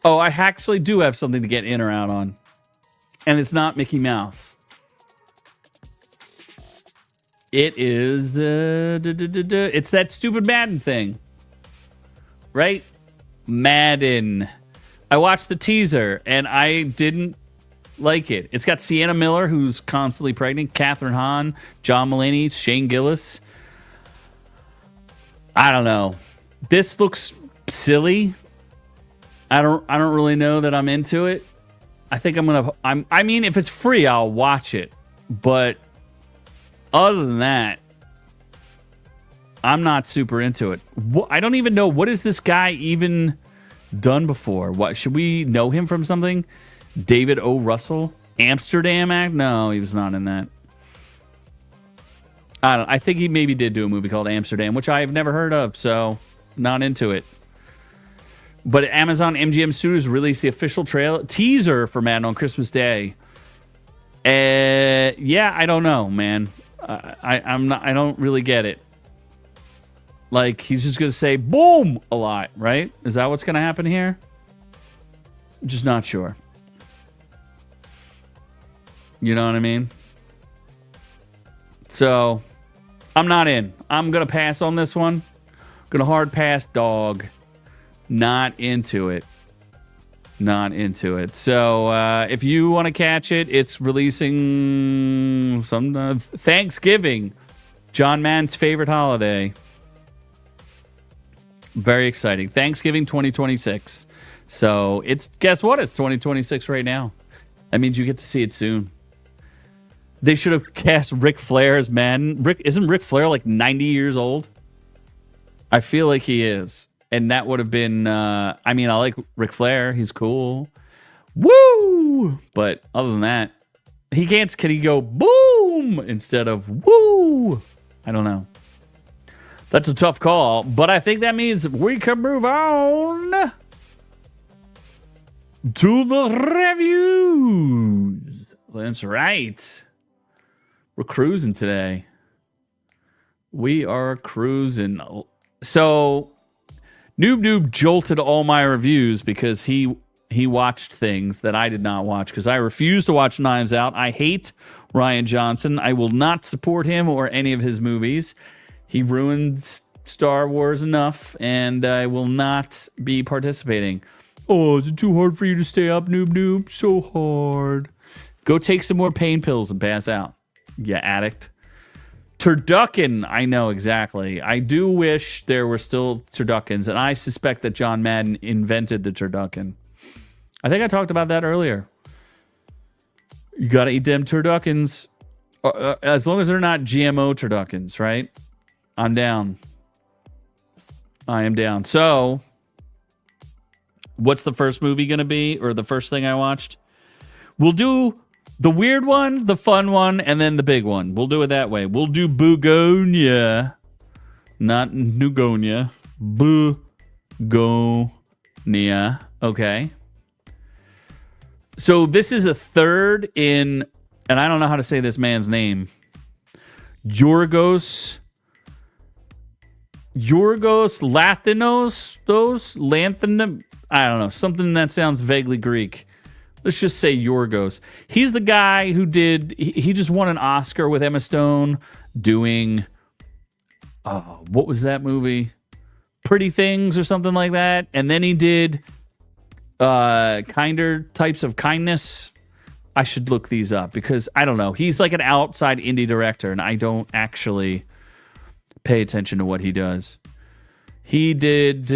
Speaker 1: Oh, I actually do have something to get in or out on. And it's not Mickey Mouse. It is... it's that stupid Madden thing. Right? Madden. I watched the teaser, and I didn't like it. It's got Sienna Miller, who's constantly pregnant, Catherine Hahn, John Mulaney, Shane Gillis. I don't know. This looks silly. I don't really know that I'm into it. I think I mean, if it's free, I'll watch it. But other than that, I'm not super into it. I don't even know, what has this guy even done before? What, should we know him from something? David O. Russell? Amsterdam Act? No, he was not in that. I think he maybe did do a movie called Amsterdam, which I have never heard of, so not into it. But Amazon MGM Studios released the official teaser for Madden on Christmas Day. Yeah, I don't know, man. I don't really get it. Like, he's just gonna say boom a lot, right? Is that what's gonna happen here? Just not sure. You know what I mean? So, I'm not in. I'm gonna pass on this one. Gonna hard pass, dog. Not into it. Not into it. So, if you want to catch it, it's releasing some Thanksgiving. John Mann's favorite holiday. Very exciting. Thanksgiving 2026. So, guess what? It's 2026 right now. That means you get to see it soon. They should have cast Ric Flair as Madden. Isn't Ric Flair like 90 years old? I feel like he is. And that would have been, I mean, I like Ric Flair. He's cool. Woo! But other than that, can he go boom instead of woo? I don't know. That's a tough call. But I think that means we can move on to the reviews. That's right. We're cruising today. We are cruising. So, Noob jolted all my reviews because he watched things that I did not watch because I refuse to watch Knives Out. I hate Rian Johnson. I will not support him or any of his movies. He ruined Star Wars enough, and I will not be participating. Oh, is it too hard for you to stay up, Noob? So hard. Go take some more pain pills and pass out, you addict. Turducken, I know exactly. I do wish there were still turduckens, and I suspect that John Madden invented the turducken. I think I talked about that earlier. You gotta eat them turduckens. As long as they're not GMO turduckens, right? I'm down. I am down. So, what's the first movie gonna be, or the first thing I watched? We'll do the weird one, the fun one, and then the big one. We'll do it that way. We'll do Bugonia. Not Nugonia. Bugonia. Okay. So this is a third in, and I don't know how to say this man's name. Yorgos Lathanos? I don't know. Something that sounds vaguely Greek. Let's just say Yorgos. He's the guy who he just won an Oscar with Emma Stone doing, what was that movie? Pretty Things or something like that. And then he did Kinder Types of Kindness. I should look these up because I don't know. He's like an outside indie director and I don't actually pay attention to what he does. He did,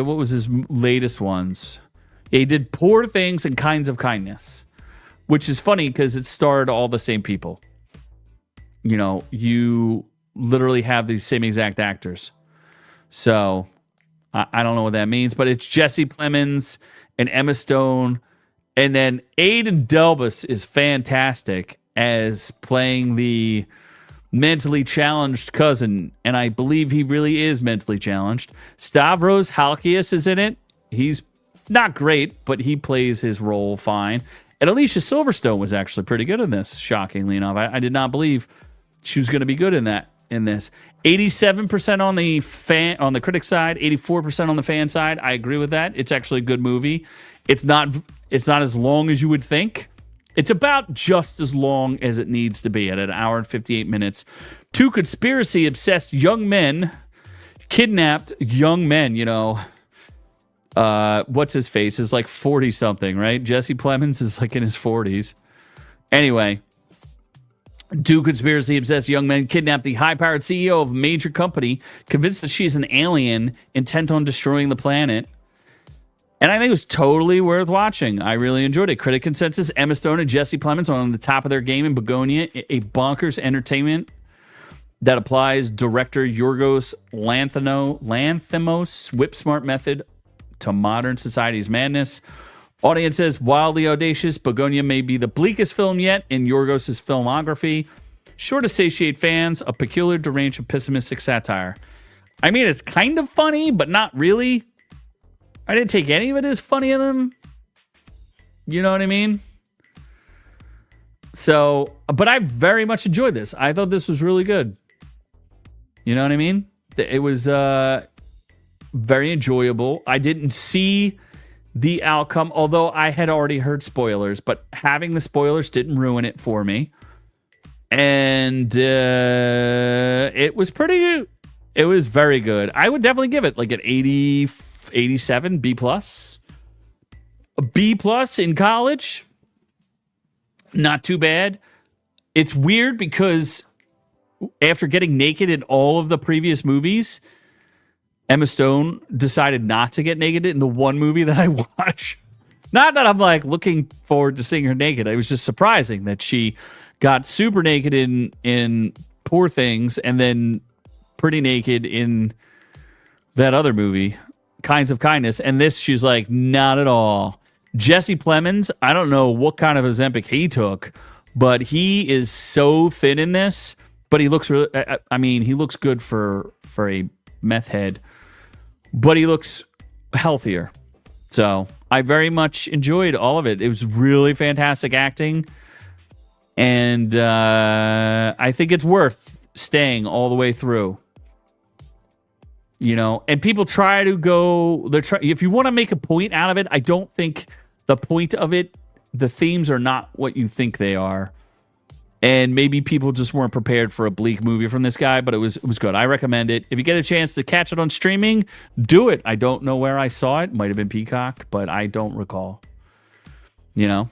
Speaker 1: what was his latest ones? He did Poor Things and Kinds of Kindness, which is funny because it starred all the same people. You know, you literally have these same exact actors. So, I don't know what that means, but it's Jesse Plemons and Emma Stone. And then Aidan Delbus is fantastic as playing the mentally challenged cousin. And I believe he really is mentally challenged. Stavros Halkias is in it. He's not great, but he plays his role fine. And Alicia Silverstone was actually pretty good in this, shockingly enough. I did not believe she was going to be good in this. 87% on the critic side, 84% on the fan side. I agree with that. It's actually a good movie. It's not as long as you would think. It's about just as long as it needs to be at an hour and 58 minutes. Two conspiracy-obsessed young men kidnapped young men, you know. What's his face is like 40 something, right? Jesse Plemons is like in his 40s. Anyway, two conspiracy obsessed young men kidnap the high powered CEO of a major company, convinced that she's an alien intent on destroying the planet. And I think it was totally worth watching. I really enjoyed it. Critic consensus: Emma Stone and Jesse Plemons are on the top of their game in Bugonia, a bonkers entertainment that applies director Yorgos Lanthimos' whip-smart method to modern society's madness. Audience says, wildly audacious, Bugonia may be the bleakest film yet in Yorgos' filmography. Sure to satiate fans, a peculiar, deranged, and pessimistic satire. I mean, it's kind of funny, but not really. I didn't take any of it as funny in them. You know what I mean? So, but I very much enjoyed this. I thought this was really good. You know what I mean? It was very enjoyable. I didn't see the outcome, although I had already heard spoilers, but having the spoilers didn't ruin it for me. And it was pretty, it was very good. I would definitely give it like an 80, 87, B+. A B+ in college. Not too bad. It's weird because after getting naked in all of the previous movies, Emma Stone decided not to get naked in the one movie that I watch. Not that I'm like looking forward to seeing her naked. It was just surprising that she got super naked in Poor Things and then pretty naked in that other movie, Kinds of Kindness. And this, she's like, not at all. Jesse Plemons, I don't know what kind of Ozempic he took, but he is so thin in this. But he looks really, I mean, he looks good for a meth head. But he looks healthier. So I very much enjoyed all of it. It was really fantastic acting. And I think it's worth staying all the way through. You know, and people try to go, if you want to make a point out of it, I don't think the point of it, the themes are not what you think they are. And maybe people just weren't prepared for a bleak movie from this guy, but it was good. I recommend it. If you get a chance to catch it on streaming, do it. I don't know where I saw it. Might have been Peacock, but I don't recall. You know?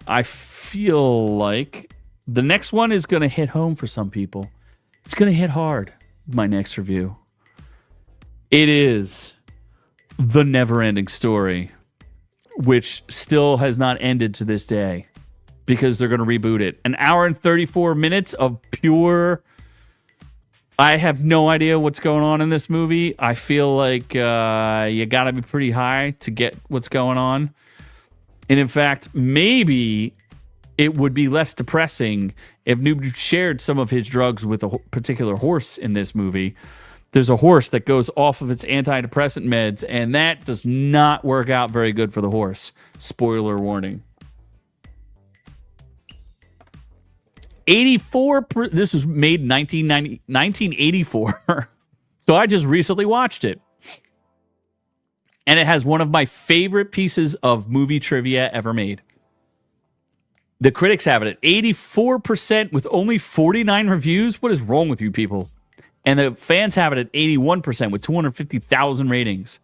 Speaker 1: I feel like the next one is going to hit home for some people. It's going to hit hard, my next review. It is The Neverending Story, which still has not ended to this day because they're going to reboot it. An hour and 34 minutes of pure... I have no idea what's going on in this movie. I feel like you got to be pretty high to get what's going on. And in fact, maybe it would be less depressing if Noob shared some of his drugs with a particular horse in this movie. There's a horse that goes off of its antidepressant meds, and that does not work out very good for the horse. Spoiler warning. 84. This was made in 1984. So I just recently watched it. And it has one of my favorite pieces of movie trivia ever made. The critics have it at 84% with only 49 reviews. What is wrong with you people? And the fans have it at 81% with 250,000 ratings.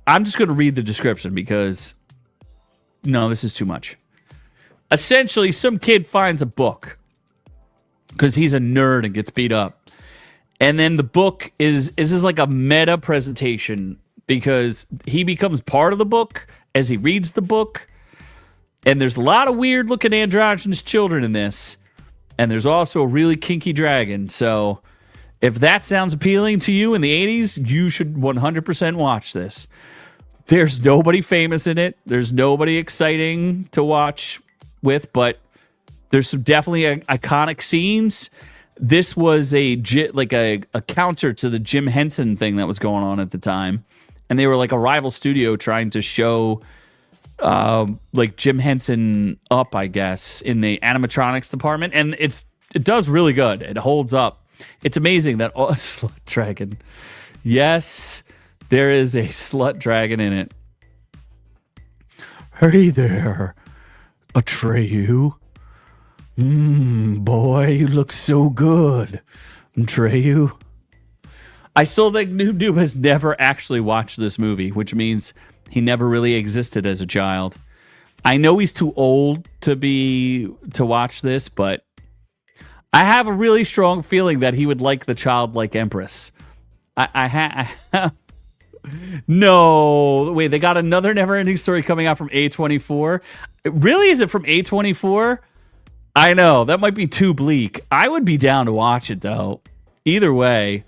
Speaker 1: I'm just going to read the description because, no, this is too much. Essentially, some kid finds a book because he's a nerd and gets beat up. And then the book is like a meta presentation because he becomes part of the book as he reads the book. And there's a lot of weird looking androgynous children in this. And there's also a really kinky dragon. So if that sounds appealing to you in the 80s, you should 100% watch this. There's nobody famous in it. There's nobody exciting to watch with, but there's some definitely iconic scenes. This was a counter to the Jim Henson thing that was going on at the time. And they were like a rival studio trying to show like Jim Henson up, I guess, in the animatronics department. And it does really good. It holds up. It's amazing that slut dragon. Yes, there is a slut dragon in it. Hey there, Atreyu. Boy, you look so good, Atreyu. I still think Noob has never actually watched this movie, which means he never really existed as a child. I know he's too old to watch this, but I have a really strong feeling that he would like the childlike Empress. I have... No, wait, they got another Neverending Story coming out from A24. Really? Is it from A24? I know, that might be too bleak. I would be down to watch it, though. Either way.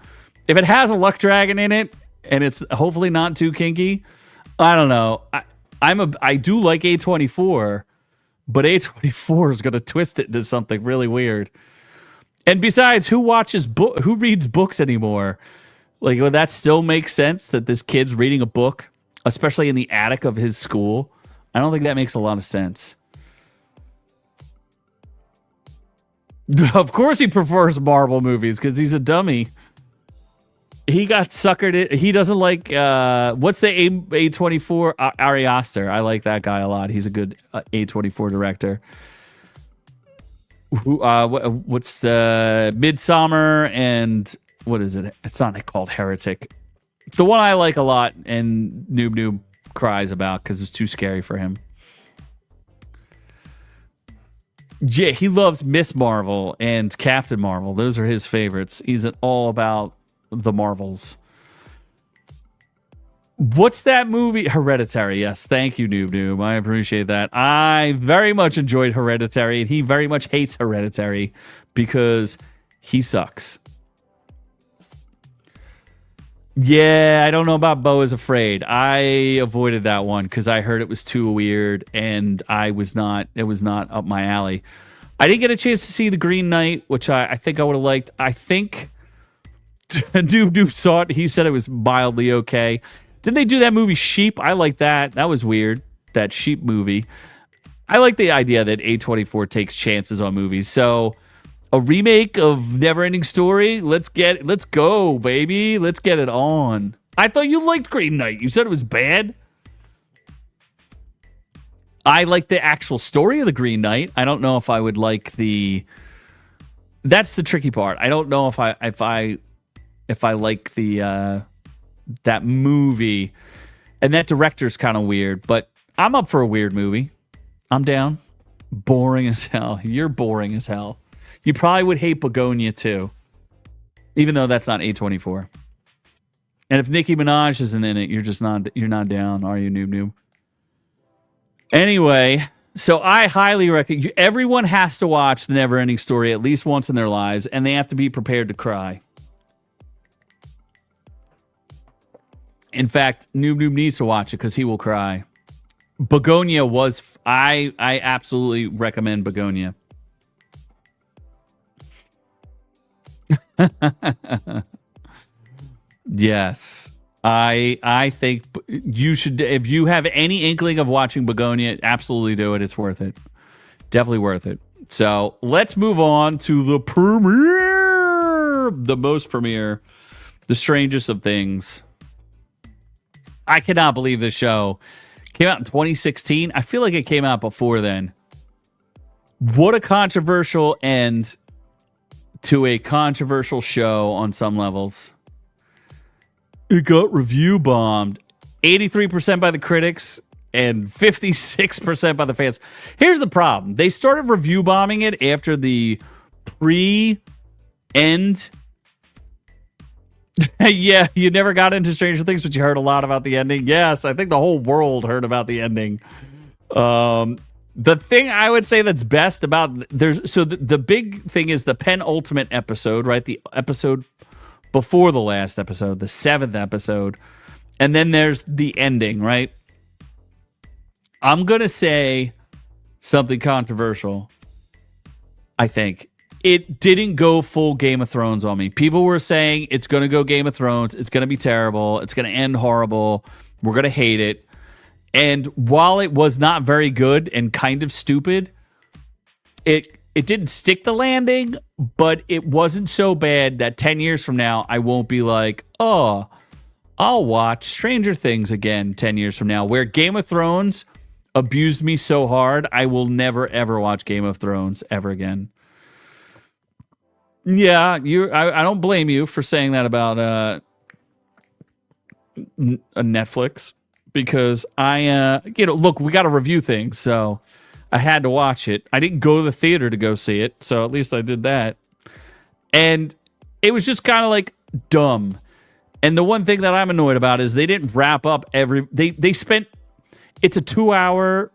Speaker 1: If it has a luck dragon in it, and it's hopefully not too kinky, I don't know. I do like A24, but A24 is going to twist it into something really weird. And besides, who reads books anymore? Like, would that still make sense that this kid's reading a book, especially in the attic of his school? I don't think that makes a lot of sense. Of course he prefers Marvel movies because he's a dummy. He got suckered. He doesn't like, what's the A24? Ari Aster. I like that guy a lot. He's a good A24 director. What's the Midsummer and what is it? It's not called Heretic. The one I like a lot and Noob cries about because it's too scary for him. Yeah, he loves Miss Marvel and Captain Marvel. Those are his favorites. He's all about the Marvels. What's that movie? Hereditary. Yes, thank you, Noob. I appreciate that. I very much enjoyed Hereditary, and he very much hates Hereditary because he sucks. Yeah, I don't know about Beau is Afraid. I avoided that one because I heard it was too weird, and it was not up my alley. I didn't get a chance to see The Green Knight, which I think I would have liked. I think Noob saw it. He said it was mildly okay. Didn't they do that movie Sheep? I like that. That was weird. That Sheep movie. I like the idea that A24 takes chances on movies. So a remake of Neverending Story. Let's go, baby. Let's get it on. I thought you liked Green Knight. You said it was bad. I like the actual story of the Green Knight. I don't know if I would like the. That's the tricky part. I don't know if I like the that movie, and that director's kind of weird. But I'm up for a weird movie. I'm down. Boring as hell. You're boring as hell. You probably would hate Bugonia too, even though that's not A24. And if Nicki Minaj isn't in it, you're not down, are you, noob? Anyway, so I highly recommend everyone has to watch the Neverending Story at least once in their lives, and they have to be prepared to cry. In fact, Noob needs to watch it because he will cry. Bugonia was I absolutely recommend Bugonia. Yes. I think you should, if you have any inkling of watching Bugonia, absolutely do it. It's worth it. Definitely worth it. So let's move on to the premiere, the most premiere, The Strangest of Things. I cannot believe this show came out in 2016. I feel like it came out before then. What a controversial end to a controversial show on some levels. It got review bombed. 83% by the critics and 56% by the fans. Here's the problem. They started review bombing it after the pre-end. Yeah, you never got into Stranger Things, but you heard a lot about the ending. Yes, I think the whole world heard about the ending. The thing I would say that's best about the big thing is the penultimate episode, right? The episode before the last episode, the 7th episode. And then there's the ending, right? I'm going to say something controversial. I think it didn't go full Game of Thrones on me. People were saying it's going to go Game of Thrones. It's going to be terrible. It's going to end horrible. We're going to hate it. And while it was not very good and kind of stupid, it didn't stick the landing, but it wasn't so bad that 10 years from now, I won't be like, oh, I'll watch Stranger Things again 10 years from now. Where Game of Thrones abused me so hard, I will never, ever watch Game of Thrones ever again. Yeah, I don't blame you for saying that about a Netflix, because look, we got to review things, so I had to watch it. I didn't go to the theater to go see it, so at least I did that. And it was just kind of like dumb. And the one thing that I'm annoyed about is they didn't wrap up they spent, it's a 2-hour,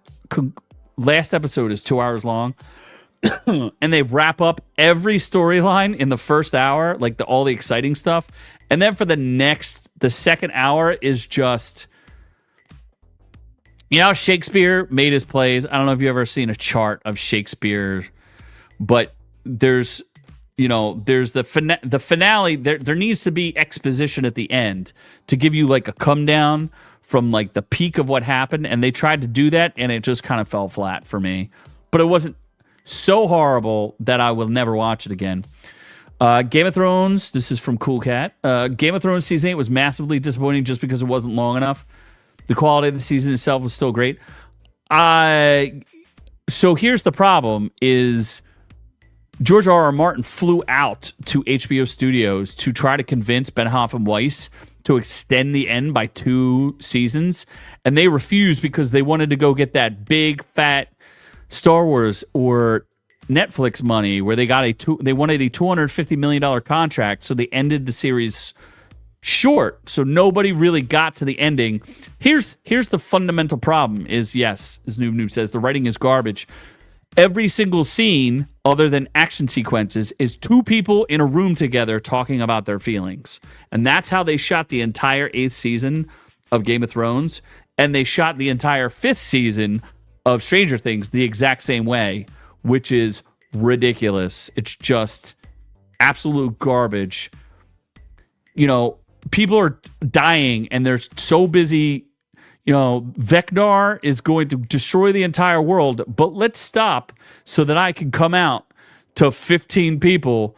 Speaker 1: last episode is 2 hours long. And they wrap up every storyline in the first hour, like all the exciting stuff. And then for the second hour is just, you know, Shakespeare made his plays. I don't know if you've ever seen a chart of Shakespeare, but there's the finale. There needs to be exposition at the end to give you like a come down from like the peak of what happened. And they tried to do that, and it just kind of fell flat for me. But it wasn't so horrible that I will never watch it again. Game of Thrones, this is from Cool Cat. Game of Thrones Season 8 was massively disappointing just because it wasn't long enough. The quality of the season itself was still great. So here's the problem is George R.R. Martin flew out to HBO Studios to try to convince Benioff and Weiss to extend the end by 2 seasons. And they refused because they wanted to go get that big, fat Star Wars or Netflix money where they wanted a $250 million contract. So they ended the series short, so nobody really got to the ending. Here's the fundamental problem is, yes, as Noob says, the writing is garbage. Every single scene, other than action sequences, is 2 people in a room together talking about their feelings. And that's how they shot the entire 8th season of Game of Thrones. And they shot the entire 5th season of Stranger Things the exact same way, which is ridiculous. It's just absolute garbage. You know, people are dying and they're so busy. Vecnar is going to destroy the entire world, but let's stop so that I can come out to 15 people,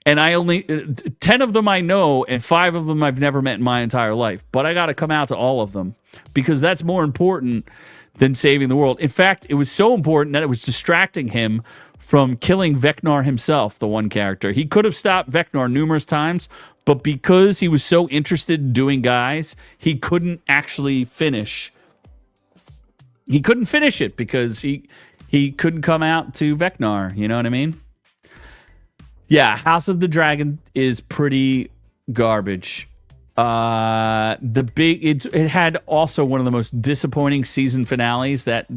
Speaker 1: and 10 of them I know, and 5 of them I've never met in my entire life, but I got to come out to all of them because that's more important than saving the world. In fact, it was so important that it was distracting him from killing Vecnar himself, the one character. He could have stopped Vecnar numerous times, but because he was so interested in doing guys, he couldn't actually finish. He couldn't finish it because he couldn't come out to Vecnar. You know what I mean? Yeah, House of the Dragon is pretty garbage. It had also one of the most disappointing season finales that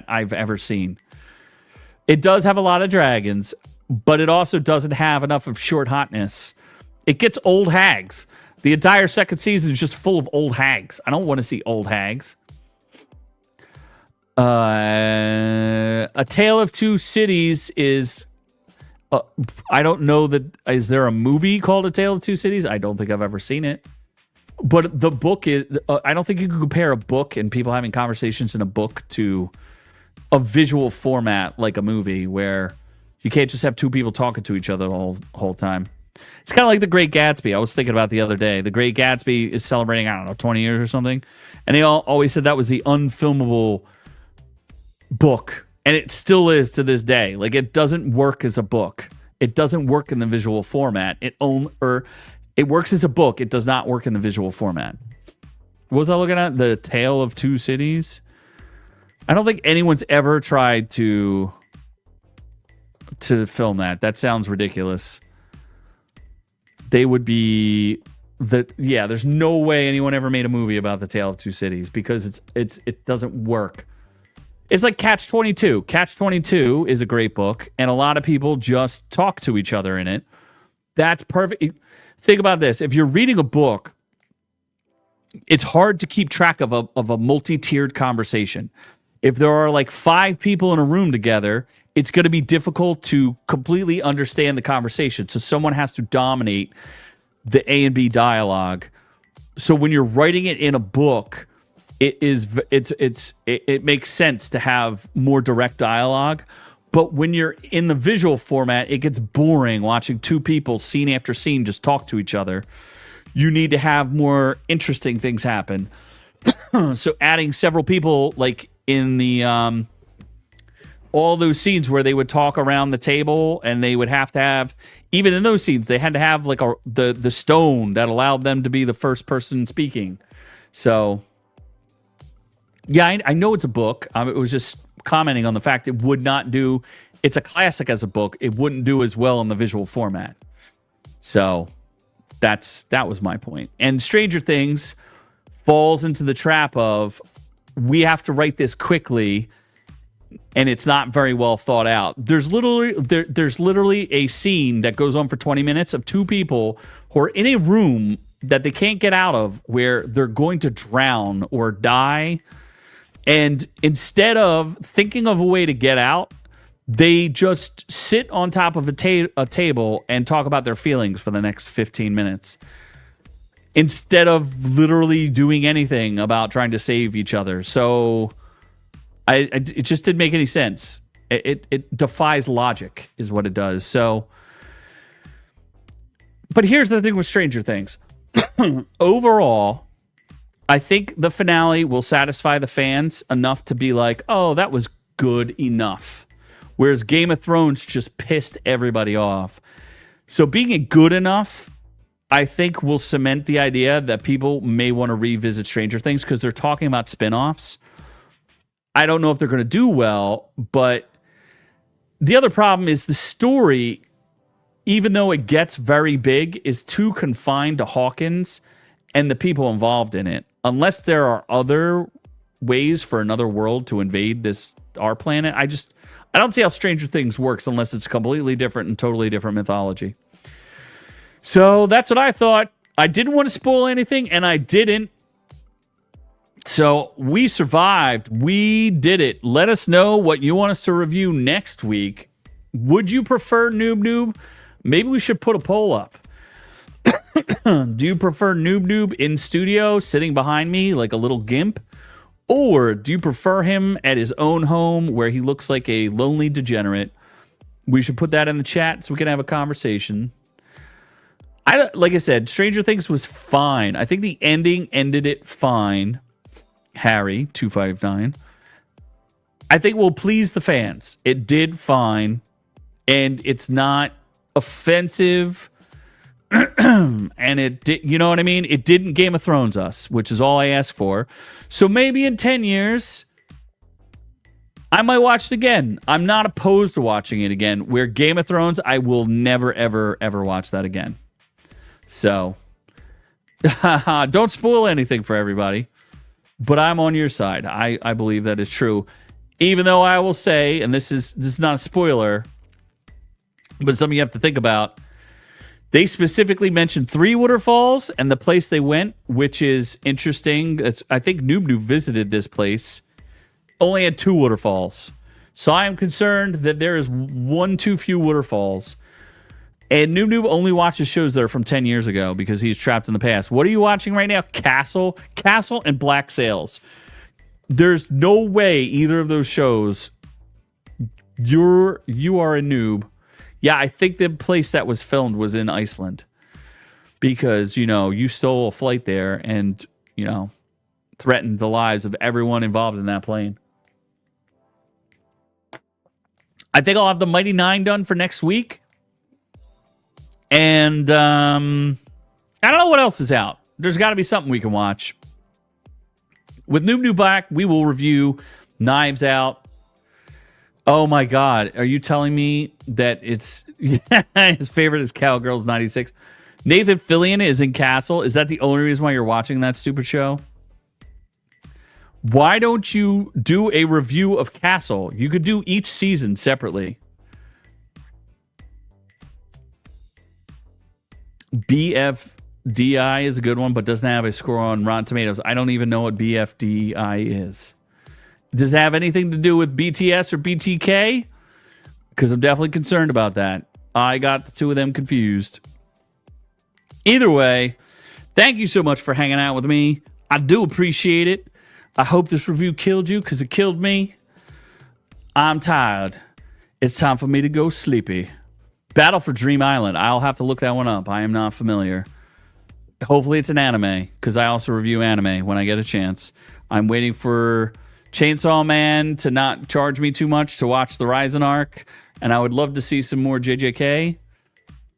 Speaker 1: I've ever seen. It does have a lot of dragons, but it also doesn't have enough of short hotness. It gets old hags. The entire second season is just full of old hags. I don't want to see old hags. A Tale of Two Cities is... I don't know that... Is there a movie called A Tale of Two Cities? I don't think I've ever seen it. But the book is... I don't think you can compare a book and people having conversations in a book to a visual format like a movie where you can't just have two people talking to each other the whole time. It's kind of like The Great Gatsby. I was thinking about the other day. The Great Gatsby is celebrating, 20 years or something. And they always said that was the unfilmable book. And it still is to this day. Like, it doesn't work as a book. It doesn't work in the visual format. It works as a book. It does not work in the visual format. What was I looking at? The Tale of Two Cities? I don't think anyone's ever tried to film that. That sounds ridiculous. They would be... there's no way anyone ever made a movie about The Tale of Two Cities because it doesn't work. It's like Catch-22. Catch-22 is a great book, and a lot of people just talk to each other in it. That's perfect. Think about this. If you're reading a book, it's hard to keep track of a multi-tiered conversation. If there are like 5 people in a room together, it's going to be difficult to completely understand the conversation. So someone has to dominate the A and B dialogue. So when you're writing it in a book, it makes sense to have more direct dialogue. But when you're in the visual format, it gets boring watching 2 people scene after scene just talk to each other. You need to have more interesting things happen. So adding several people, like in the all those scenes where they would talk around the table, and they would have to have, even in those scenes, they had to have like the stone that allowed them to be the first person speaking. So yeah, I know it's a book. It was just commenting on the fact it would not do. It's a classic as a book. It wouldn't do as well in the visual format. So that was my point. And Stranger Things falls into the trap of, we have to write this quickly, and it's not very well thought out. There's literally a scene that goes on for 20 minutes of 2 people who are in a room that they can't get out of, where they're going to drown or die. And instead of thinking of a way to get out, they just sit on top of a table and talk about their feelings for the next 15 minutes. Instead of literally doing anything about trying to save each other. So it just didn't make any sense. It defies logic is what it does. So, but here's the thing with Stranger Things. Overall, I think the finale will satisfy the fans enough to be like, oh, that was good enough. Whereas Game of Thrones just pissed everybody off. So being good enough, I think, will cement the idea that people may want to revisit Stranger Things because they're talking about spinoffs. I don't know if they're going to do well, but the other problem is the story, even though it gets very big, is too confined to Hawkins and the people involved in it. Unless there are other ways for another world to invade our planet, I don't see how Stranger Things works unless it's completely different and totally different mythology. So that's what I thought. I didn't want to spoil anything, and I didn't. So we survived. We did it. Let us know what you want us to review next week. Would you prefer Noob Noob? Maybe we should put a poll up. Do you prefer Noob in studio sitting behind me like a little gimp? Or do you prefer him at his own home where he looks like a lonely degenerate? We should put that in the chat so we can have a conversation. Like I said, Stranger Things was fine. I think the ending ended it fine. Harry, 259. I think will please the fans. It did fine. And it's not offensive. And it did, you know what I mean? It didn't Game of Thrones us, which is all I asked for. So maybe in 10 years, I might watch it again. I'm not opposed to watching it again. Where Game of Thrones, I will never, ever, ever watch that again. So, don't spoil anything for everybody. But I'm on your side. I believe that is true. Even though I will say, and this is not a spoiler, but something you have to think about. They specifically mentioned 3 waterfalls and the place they went, which is interesting. I think Noob visited this place. Only had 2 waterfalls. So I am concerned that there is one too few waterfalls. And Noob only watches shows that are from 10 years ago because he's trapped in the past. What are you watching right now? Castle and Black Sails. There's no way either of those shows you are a noob. Yeah, I think the place that was filmed was in Iceland. Because, you stole a flight there and, threatened the lives of everyone involved in that plane. I think I'll have the Mighty 9 done for next week. And I don't know what else is out. There's got to be something we can watch. With Noob back, we will review Knives Out. Oh my God. Are you telling me that it's his favorite is Cowgirls 96? Nathan Fillion is in Castle. Is that the only reason why you're watching that stupid show? Why don't you do a review of Castle? You could do each season separately. BFDI is a good one, but doesn't have a score on Rotten Tomatoes. I don't even know what BFDI is. Does it have anything to do with BTS or BTK? Because I'm definitely concerned about that. I got the 2 of them confused. Either way, thank you so much for hanging out with me. I do appreciate it. I hope this review killed you because it killed me. I'm tired. It's time for me to go sleepy. Battle for Dream Island. I'll have to look that one up. I am not familiar. Hopefully it's an anime because I also review anime when I get a chance. I'm waiting for Chainsaw Man to not charge me too much to watch the Ryzen arc. And I would love to see some more JJK.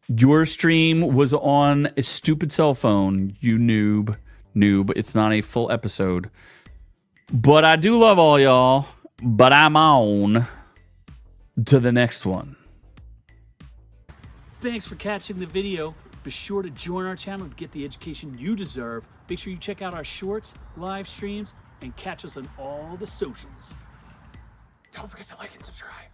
Speaker 1: Your stream was on a stupid cell phone, you noob. It's not a full episode. But I do love all y'all. But I'm on to the next one. Thanks for catching the video. Be sure to join our channel to get the education you deserve. Make sure you check out our shorts, live streams, and catch us on all the socials. Don't forget to like and subscribe.